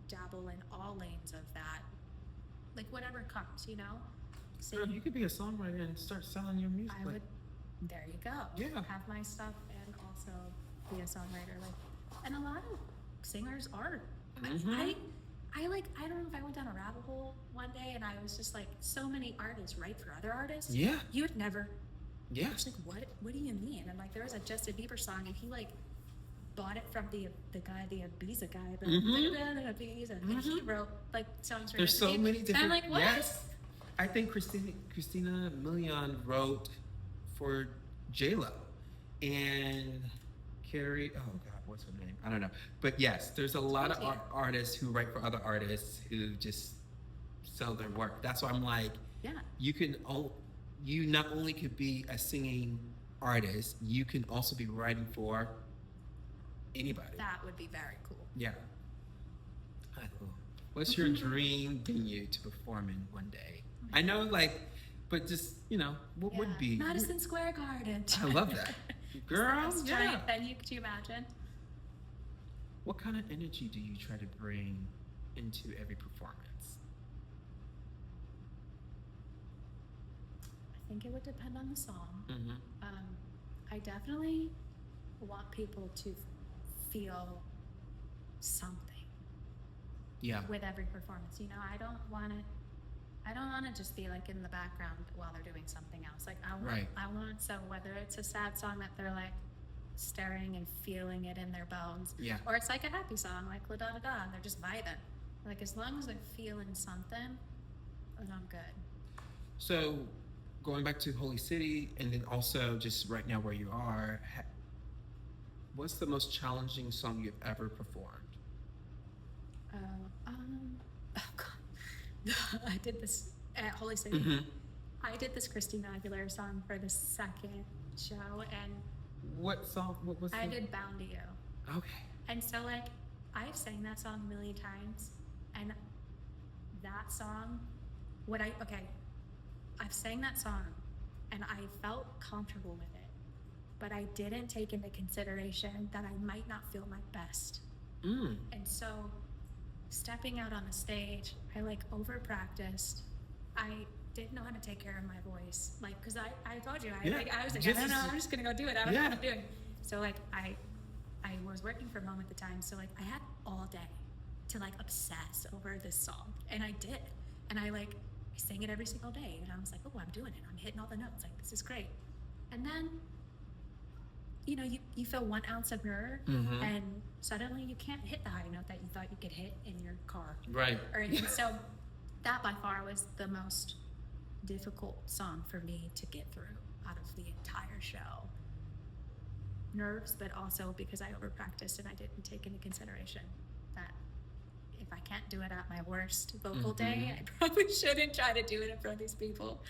[SPEAKER 2] dabble in all lanes of that. Like whatever comes, you know?
[SPEAKER 1] Girl, you could be a songwriter and start selling your music.
[SPEAKER 2] I would there you go.
[SPEAKER 1] Yeah.
[SPEAKER 2] Have my stuff and also be a songwriter. Like and a lot of singers are.
[SPEAKER 1] Mhm.
[SPEAKER 2] I don't know if I went down a rabbit hole one day and I was just like, so many artists write for other artists.
[SPEAKER 1] Yeah.
[SPEAKER 2] You would never.
[SPEAKER 1] Yeah.
[SPEAKER 2] I was like, what do you mean? And like there was a Justin Bieber song and he like bought it from the Ibiza guy, the Ibiza, and he wrote like songs for
[SPEAKER 1] There's so
[SPEAKER 2] Justin Bieber.
[SPEAKER 1] many
[SPEAKER 2] And
[SPEAKER 1] different.
[SPEAKER 2] I'm like, what?
[SPEAKER 1] Yes. I think Christina Milian wrote for J-Lo and Carrie. Oh God, what's her name? I don't know. But yes, there's a lot of
[SPEAKER 2] crazy.
[SPEAKER 1] artists who write for other artists who just sell their work. That's why I'm like,
[SPEAKER 2] Yeah.
[SPEAKER 1] you not only could be a singing artist, you can also be writing for anybody.
[SPEAKER 2] That would be very cool.
[SPEAKER 1] Yeah. I know. What's your dream venue to perform in one day? I know, like, but just, you know, what would
[SPEAKER 2] Yeah.
[SPEAKER 1] be?
[SPEAKER 2] Madison Square Garden.
[SPEAKER 1] I love that. Girl,
[SPEAKER 2] That's
[SPEAKER 1] yeah.
[SPEAKER 2] giant venue, could you imagine?
[SPEAKER 1] What kind of energy do you try to bring into every performance?
[SPEAKER 2] I think it would depend on the song.
[SPEAKER 1] Mm-hmm.
[SPEAKER 2] I definitely want people to feel something
[SPEAKER 1] Yeah.
[SPEAKER 2] with every performance. You know, I don't want to just be like in the background while they're doing something else. Like
[SPEAKER 1] Right.
[SPEAKER 2] I want so whether it's a sad song that they're like staring and feeling it in their bones,
[SPEAKER 1] Yeah.
[SPEAKER 2] or it's like a happy song like La Da Da Da and they're just vibing. Like as long as they're feeling something, then I'm good.
[SPEAKER 1] So, going back to Holy City, and then also just right now where you are, what's the most challenging song you've ever performed?
[SPEAKER 2] Oh God, I did this at Holy City.
[SPEAKER 1] Mm-hmm.
[SPEAKER 2] I did this Christina Aguilera song for the second show, and
[SPEAKER 1] What song? What was
[SPEAKER 2] I
[SPEAKER 1] it?
[SPEAKER 2] did Bound to You.
[SPEAKER 1] Okay.
[SPEAKER 2] And so, like, I've sang that song a million times, and that song, I've sang that song, and I felt comfortable with it, but I didn't take into consideration that I might not feel my best.
[SPEAKER 1] Mm.
[SPEAKER 2] And so, stepping out on the stage, I like over practiced. I didn't know how to take care of my voice, like, cause I told you,
[SPEAKER 1] Yeah.
[SPEAKER 2] I was like,
[SPEAKER 1] Just-
[SPEAKER 2] I don't know, I'm just gonna go do it. I don't know
[SPEAKER 1] Yeah.
[SPEAKER 2] what I'm doing. So like, I was working from home at the time, so like, I had all day to like obsess over this song, and I did. And I sang it every single day, and I was like, oh, I'm doing it. I'm hitting all the notes. Like, this is great. And then you feel 1 ounce of nerve,
[SPEAKER 1] Mhm.
[SPEAKER 2] and suddenly you can't hit the high note that you thought you could hit in your car.
[SPEAKER 1] Right.
[SPEAKER 2] And so that by far was the most difficult song for me to get through out of the entire show. Nerves, but also because I over practiced and I didn't take into consideration that if I can't do it at my worst vocal day, I probably shouldn't try to do it in front of these people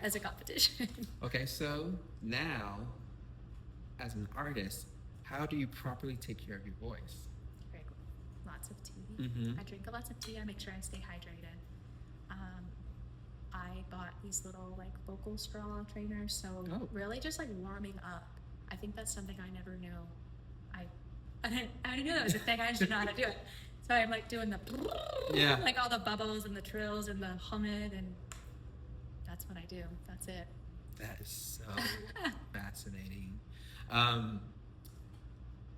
[SPEAKER 2] as a competition.
[SPEAKER 1] Okay, so now, as an artist, how do you properly take care of your voice?
[SPEAKER 2] Drink lots of tea.
[SPEAKER 1] Mhm.
[SPEAKER 2] I drink lots of tea. I make sure I stay hydrated. I bought these little like vocal straw trainers, so really just like warming up. I think that's something I never knew. I didn't know that was a thing. I just didn't know how to do it. So I'm like doing the like all the bubbles and the trills and the hum it, and that's what I do. That's it.
[SPEAKER 1] That is so fascinating.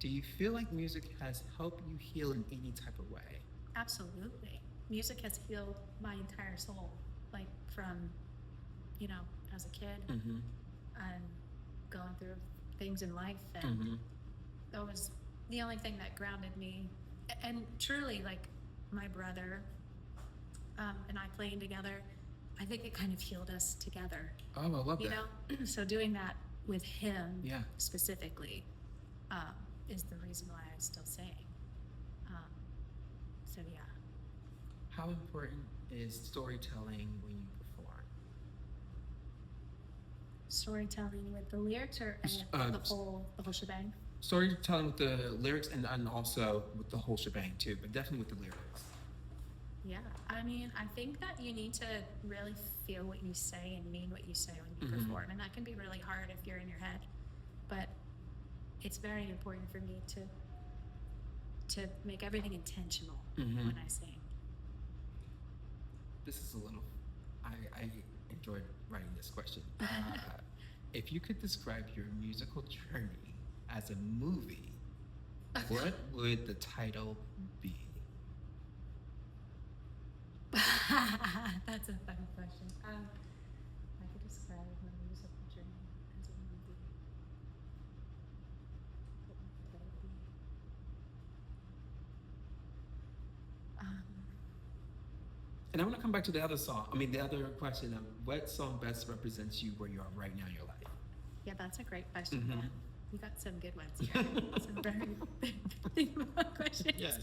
[SPEAKER 1] Do you feel like music has helped you heal in any type of way?
[SPEAKER 2] Absolutely. Music has healed my entire soul, like from, as a kid
[SPEAKER 1] Mm-hmm.
[SPEAKER 2] and going through things in life. And
[SPEAKER 1] Mm-hmm.
[SPEAKER 2] that was the only thing that grounded me. And truly, like my brother and I playing together, I think it kind of healed us together.
[SPEAKER 1] Oh, I love that.
[SPEAKER 2] So doing that with him
[SPEAKER 1] Yeah.
[SPEAKER 2] specifically is the reason why I still sing. So yeah.
[SPEAKER 1] How important is storytelling when you perform?
[SPEAKER 2] Storytelling with the lyrics or the whole shebang?
[SPEAKER 1] Storytelling with the lyrics and also with the whole shebang too, but definitely with the lyrics.
[SPEAKER 2] Yeah, I mean, I think that you need to really feel what you say and mean what you say when you perform, and that can be really hard if you're in your head. But it's very important for me to make everything intentional when I sing.
[SPEAKER 1] This is a little. I enjoyed writing this question. If you could describe your musical journey as a movie, what would the title be?
[SPEAKER 2] That's a funny question. I could describe my musical journey as a movie. What would that be?
[SPEAKER 1] And I want to come back to the other song. The other question of what song best represents you where you are right now in your life?
[SPEAKER 2] Yeah, that's a great question. Yeah. You got some good ones here. Some very big questions.
[SPEAKER 1] Yes.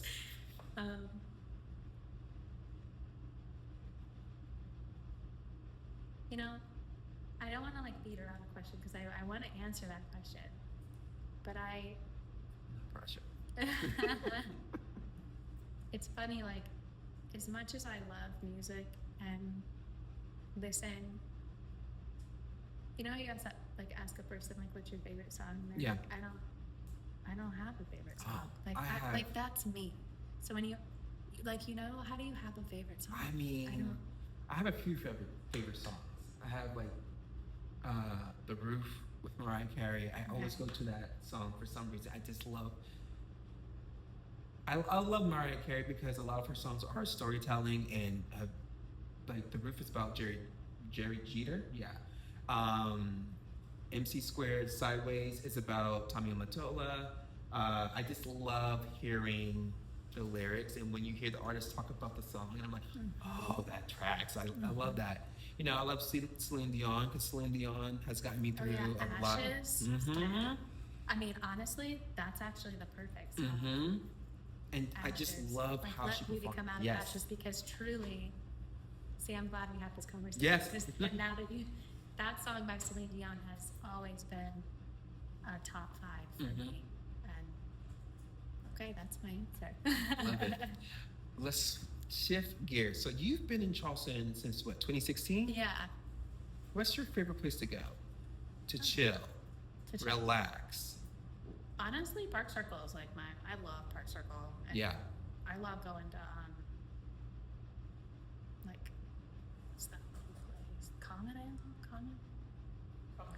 [SPEAKER 2] I don't want to beat around the question because I want to answer that question, but
[SPEAKER 1] No pressure.
[SPEAKER 2] It's funny, as much as I love music and listen, you have to ask a person what's your favorite song? And they're like, I don't have a favorite song. That's me. So when how do you have a favorite song?
[SPEAKER 1] I have a few favorite songs. I have The Roof with Mariah Carey. I always go to that song for some reason. I just love. I love Mariah Carey because a lot of her songs are storytelling, and The Roof is about Jerry Jeter. Yeah. MC Squared Sideways is about Tommy Mottola. I just love hearing the lyrics, and when you hear the artist talk about the song, and I'm like, oh, that tracks. I love that. I love Celine Dion because Celine Dion has gotten me through a lot.
[SPEAKER 2] Ashes. Honestly, that's actually the perfect song.
[SPEAKER 1] And
[SPEAKER 2] Ashes.
[SPEAKER 1] I just love how she
[SPEAKER 2] performs. Let beauty come out of ashes, because truly, I'm glad we had this conversation.
[SPEAKER 1] Yes.
[SPEAKER 2] Because now that song by Celine Dion has always been a top 5 for me. And okay, that's my answer.
[SPEAKER 1] Love it. Let's shift gears. So you've been in Charleston since what, 2016?
[SPEAKER 2] Yeah.
[SPEAKER 1] What's your favorite place to go? To chill, relax.
[SPEAKER 2] Honestly, Park Circle is I love Park Circle. And I love going to what's that place? Common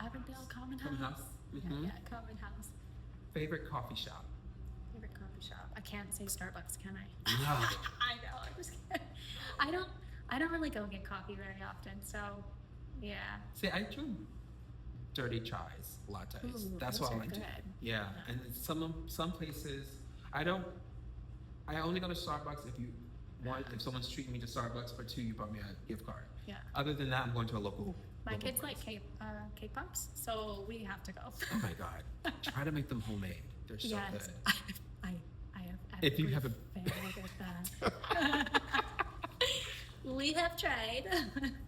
[SPEAKER 2] Avondale Common House. Yeah, Common House.
[SPEAKER 1] Favorite coffee shop?
[SPEAKER 2] Favorite coffee shop. I can't say Starbucks, can I?
[SPEAKER 1] No.
[SPEAKER 2] I know. I'm just kidding. I don't really go get coffee very often, so yeah.
[SPEAKER 1] See, I drink dirty chais lattes.
[SPEAKER 2] Ooh,
[SPEAKER 1] That's
[SPEAKER 2] those
[SPEAKER 1] what I
[SPEAKER 2] are
[SPEAKER 1] like to.
[SPEAKER 2] good.
[SPEAKER 1] Yeah, and some places, I only go to Starbucks if someone's treating me to Starbucks for two, you brought me a gift card.
[SPEAKER 2] Yeah.
[SPEAKER 1] Other than that, I'm going to a local.
[SPEAKER 2] My
[SPEAKER 1] local
[SPEAKER 2] kids
[SPEAKER 1] place.
[SPEAKER 2] like cake pops, so we have to go.
[SPEAKER 1] Oh my god! Try to make them homemade. They're so
[SPEAKER 2] Yes,
[SPEAKER 1] good.
[SPEAKER 2] I have.
[SPEAKER 1] If you have a
[SPEAKER 2] failed at that. We have tried.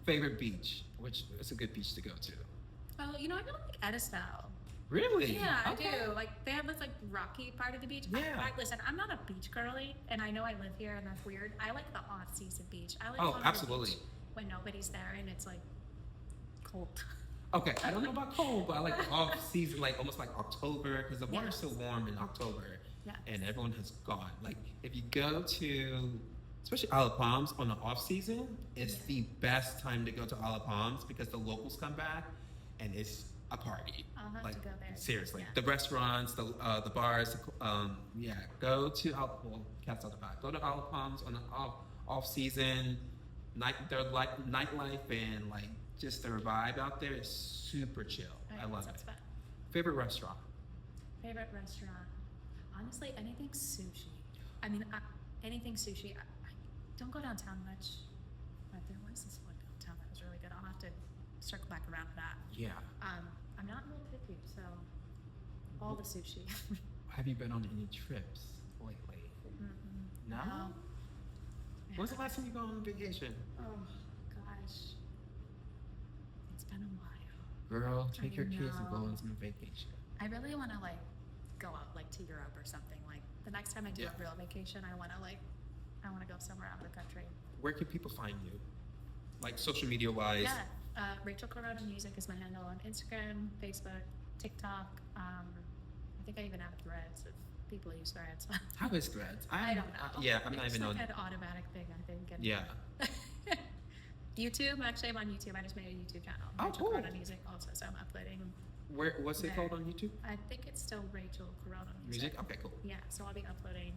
[SPEAKER 1] favorite beach, which is a good beach to go to.
[SPEAKER 2] Oh, you know, I really like Edistyle.
[SPEAKER 1] Really?
[SPEAKER 2] Yeah,
[SPEAKER 1] Okay.
[SPEAKER 2] I do. Like, they have this, like, rocky part of the beach.
[SPEAKER 1] Yeah.
[SPEAKER 2] Listen, I'm not a beach girly, and I know I live here, and that's weird. I like the off-season beach. I like
[SPEAKER 1] Oh,
[SPEAKER 2] going to the
[SPEAKER 1] absolutely.
[SPEAKER 2] beach when nobody's there, and it's, like, cold.
[SPEAKER 1] Okay, I don't know about cold, but I like the off season, like almost like October, because the water's still warm in October,
[SPEAKER 2] Yes.
[SPEAKER 1] and everyone has gone. Like if you go to, especially Isle of Palms on the off season, it's the best time to go to Isle of Palms because the locals come back, and it's a party.
[SPEAKER 2] I'll have
[SPEAKER 1] like
[SPEAKER 2] to go there.
[SPEAKER 1] seriously,
[SPEAKER 2] Yeah.
[SPEAKER 1] the restaurants, the bars, yeah. Go to cats out the back. Go to Isle of Palms on the off season. Their nightlife and like just their vibe out there is super chill. I love it.
[SPEAKER 2] Sounds fun.
[SPEAKER 1] Favorite restaurant?
[SPEAKER 2] Favorite restaurant? Honestly, anything sushi. I mean, anything sushi. I don't go downtown much, but there was this one downtown that was really good. I'll have to circle back around to that.
[SPEAKER 1] Yeah.
[SPEAKER 2] I'm not real picky, so all the sushi.
[SPEAKER 1] Have you been on any trips lately?
[SPEAKER 2] Mm-mm.
[SPEAKER 1] No? When's the last time you go on vacation?
[SPEAKER 2] Oh gosh, it's been a while.
[SPEAKER 1] Girl, take your kids and go
[SPEAKER 2] know.
[SPEAKER 1] on some vacation.
[SPEAKER 2] I really want to like go out like to Europe or something. Like the next time I do
[SPEAKER 1] Yeah.
[SPEAKER 2] a real vacation, I want to go somewhere out of the country.
[SPEAKER 1] Where can people find you? Like social media wise?
[SPEAKER 2] Yeah, Rachel Corona Music is my handle on Instagram, Facebook, TikTok. I think I even have Threads if people use Threads.
[SPEAKER 1] How is Threads?
[SPEAKER 2] I don't know.
[SPEAKER 1] Yeah, I'm not
[SPEAKER 2] It's
[SPEAKER 1] even
[SPEAKER 2] like
[SPEAKER 1] on.
[SPEAKER 2] an automatic thing, I think. And
[SPEAKER 1] Yeah.
[SPEAKER 2] YouTube. Actually, I'm on YouTube. I just made a YouTube channel.
[SPEAKER 1] Oh,
[SPEAKER 2] Rachel
[SPEAKER 1] cool.
[SPEAKER 2] Corona Music also, so I'm uploading.
[SPEAKER 1] What's it
[SPEAKER 2] There.
[SPEAKER 1] called on YouTube?
[SPEAKER 2] I think it's still Rachel Corona Music.
[SPEAKER 1] Music? Okay, cool.
[SPEAKER 2] Yeah, so I'll be uploading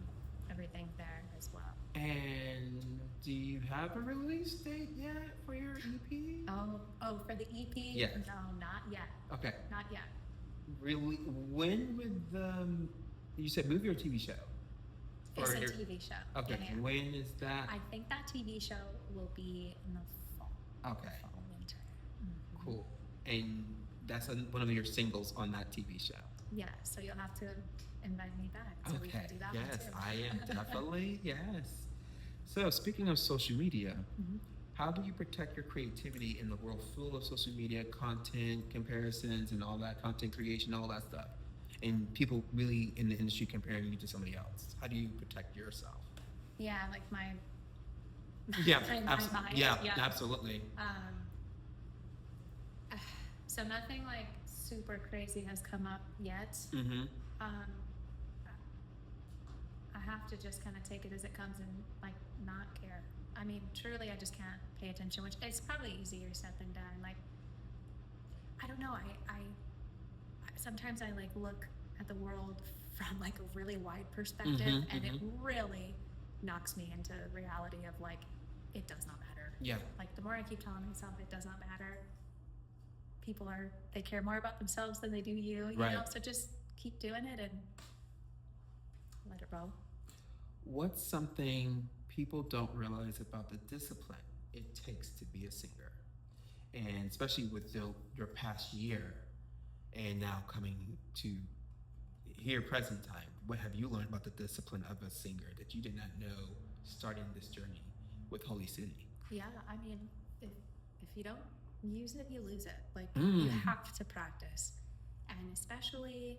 [SPEAKER 2] everything there as well.
[SPEAKER 1] And do you have a release date yet for your EP?
[SPEAKER 2] Oh, for the EP?
[SPEAKER 1] Yeah.
[SPEAKER 2] No, not yet.
[SPEAKER 1] Okay.
[SPEAKER 2] Not yet.
[SPEAKER 1] Really? When would you said movie or TV show?
[SPEAKER 2] It's
[SPEAKER 1] Or
[SPEAKER 2] a
[SPEAKER 1] your-
[SPEAKER 2] TV show.
[SPEAKER 1] Okay.
[SPEAKER 2] Yeah, yeah.
[SPEAKER 1] When is that?
[SPEAKER 2] I think that TV show will be in the fall.
[SPEAKER 1] Okay.
[SPEAKER 2] Fall, winter.
[SPEAKER 1] Cool. And that's one of your singles on that TV show.
[SPEAKER 2] Yeah, so you'll have to invite me back so we can
[SPEAKER 1] Okay.
[SPEAKER 2] do that
[SPEAKER 1] Yes,
[SPEAKER 2] one too.
[SPEAKER 1] I am definitely. Yes. So speaking of social media,
[SPEAKER 2] Mhm.
[SPEAKER 1] how do you protect your creativity in the world full of social media content comparisons and all that content creation, all that stuff, and people really in the industry comparing you to somebody else? How do you protect yourself?
[SPEAKER 2] Yeah, like my
[SPEAKER 1] Yeah,
[SPEAKER 2] my mind.
[SPEAKER 1] yeah, absolutely.
[SPEAKER 2] So nothing like super crazy has come up yet.
[SPEAKER 1] Mm-hmm.
[SPEAKER 2] I have to just kind of take it as it comes and like not care. I mean, truly, I just can't pay attention, which it's probably easier said than done. Like, I don't know. I sometimes I like look at the world from like a really wide perspective,
[SPEAKER 1] Mhm,
[SPEAKER 2] and it really knocks me into reality of like, it does not matter.
[SPEAKER 1] Yeah.
[SPEAKER 2] Like the more I keep telling myself it does not matter, they care more about themselves than they do you, you
[SPEAKER 1] Right.
[SPEAKER 2] know? So just keep doing it and let it roll.
[SPEAKER 1] What's something people don't realize about the discipline it takes to be a singer? And especially with your past year and now coming to here present time, what have you learned about the discipline of a singer that you did not know starting this journey with Holy City?
[SPEAKER 2] Yeah, I mean, if you don't use it, you lose it. Like, you have to practice. And especially,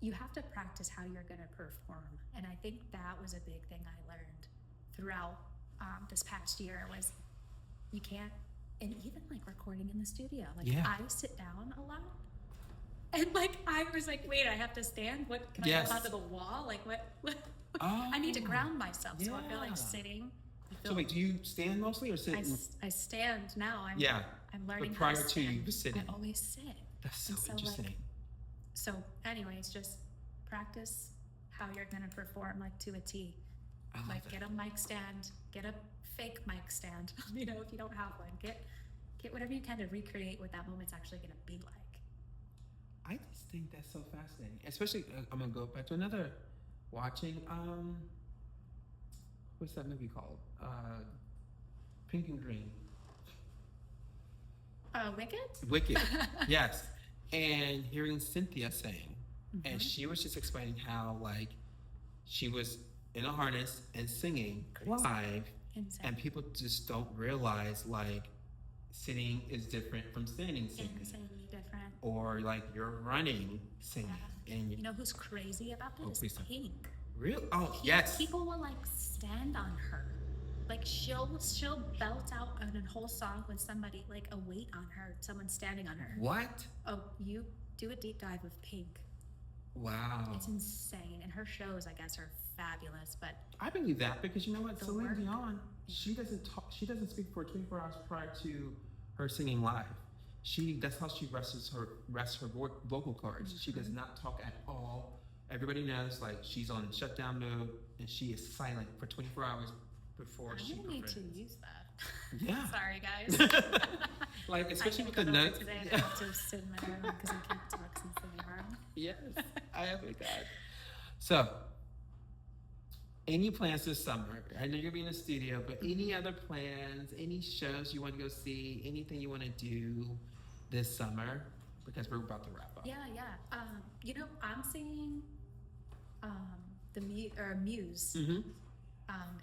[SPEAKER 2] you have to practice how you're going to perform. And I think that was a big thing I learned throughout this past year was you can't, and even like recording in the studio. Like,
[SPEAKER 1] Yeah.
[SPEAKER 2] I sit down a lot. And like, I was like, wait, I have to stand? What, can
[SPEAKER 1] Yes.
[SPEAKER 2] I go onto the wall? Like, what?
[SPEAKER 1] Oh,
[SPEAKER 2] I need to ground myself. So I feel
[SPEAKER 1] yeah.
[SPEAKER 2] like sitting. I
[SPEAKER 1] So
[SPEAKER 2] feel-
[SPEAKER 1] wait, do you stand mostly or sit?
[SPEAKER 2] I stand now.
[SPEAKER 1] Yeah.
[SPEAKER 2] I'm learning
[SPEAKER 1] But prior
[SPEAKER 2] how
[SPEAKER 1] to
[SPEAKER 2] to
[SPEAKER 1] you
[SPEAKER 2] stand.
[SPEAKER 1] were sitting.
[SPEAKER 2] I always sit.
[SPEAKER 1] That's so
[SPEAKER 2] And so, like,
[SPEAKER 1] interesting.
[SPEAKER 2] So, anyways, just practice how you're gonna perform like to a T.
[SPEAKER 1] I love
[SPEAKER 2] Like
[SPEAKER 1] that.
[SPEAKER 2] get a mic stand, get a fake mic stand. You know, if you don't have one, get get whatever you can to recreate what that moment's actually going to be like.
[SPEAKER 1] I just think that's so fascinating. Especially, I'm gonna go back to another watching. What's that movie called? Pink and Green.
[SPEAKER 2] Wicked?
[SPEAKER 1] Wicked. Yes. And hearing Cynthia sing, and she was just explaining how like she was in a harness and singing live,
[SPEAKER 2] Insane.
[SPEAKER 1] and people just don't realize like sitting is different from standing singing.
[SPEAKER 2] Insanely different.
[SPEAKER 1] Or like you're running singing, and
[SPEAKER 2] You know who's crazy about this?
[SPEAKER 1] please don't.
[SPEAKER 2] Pink.
[SPEAKER 1] Real? Oh, yes.
[SPEAKER 2] People will like stand on her. Like she'll belt out a whole song with somebody like a weight on her, someone standing on her.
[SPEAKER 1] What?
[SPEAKER 2] Oh, you do a deep dive of Pink.
[SPEAKER 1] Wow.
[SPEAKER 2] It's insane, and her shows, I guess, are fabulous. But
[SPEAKER 1] I believe that because you know what,
[SPEAKER 2] The
[SPEAKER 1] Celine
[SPEAKER 2] work.
[SPEAKER 1] Dion, she doesn't talk. She doesn't speak for 24 hours prior to her singing live. That's how she rests her vocal cords. She does not talk at all. Everybody knows like she's on shutdown mode, and she is silent for 24 hours before she
[SPEAKER 2] I'm gonna need
[SPEAKER 1] performs.
[SPEAKER 2] to use that.
[SPEAKER 1] Yeah.
[SPEAKER 2] Sorry, guys.
[SPEAKER 1] Like especially
[SPEAKER 2] I
[SPEAKER 1] with
[SPEAKER 2] can't
[SPEAKER 1] the
[SPEAKER 2] go to
[SPEAKER 1] notes.
[SPEAKER 2] work today. I have to sit in my room because I can't talk since the room.
[SPEAKER 1] Yes, I have a God. So, any plans this summer? I know you're gonna be in the studio, but any other plans? Any shows you want to go see? Anything you want to do this summer? Because we're about to wrap up.
[SPEAKER 2] Yeah. You know, I'm seeing Muse
[SPEAKER 1] Mm-hmm.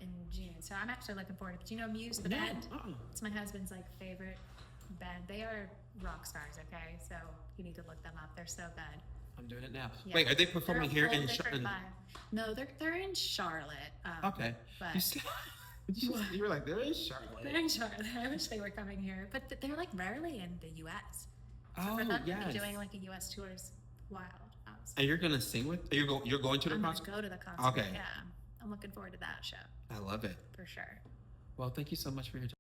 [SPEAKER 2] in June, so I'm actually looking forward to it. Do you know Muse, the band? It's my husband's like favorite band. They are rock stars. Okay, so you need to look them up. They're so good.
[SPEAKER 1] I'm doing it now.
[SPEAKER 2] Yeah.
[SPEAKER 1] Wait, are they performing
[SPEAKER 2] They're a
[SPEAKER 1] here
[SPEAKER 2] whole
[SPEAKER 1] in
[SPEAKER 2] different vibe. No, they're in Charlotte.
[SPEAKER 1] Okay.
[SPEAKER 2] But
[SPEAKER 1] You, said, you were like, they're in Charlotte.
[SPEAKER 2] they're in Charlotte. I wish they were coming here, but they're like rarely in the U.S. So
[SPEAKER 1] Oh,
[SPEAKER 2] for them to
[SPEAKER 1] yes.
[SPEAKER 2] be doing like a U.S. tour is wild.
[SPEAKER 1] And you're gonna sing with? You're going to the
[SPEAKER 2] I'm
[SPEAKER 1] concert?
[SPEAKER 2] gonna go to the concert.
[SPEAKER 1] Okay.
[SPEAKER 2] Yeah, I'm looking forward to that show
[SPEAKER 1] I love it.
[SPEAKER 2] for sure.
[SPEAKER 1] Well, thank you so much for your time.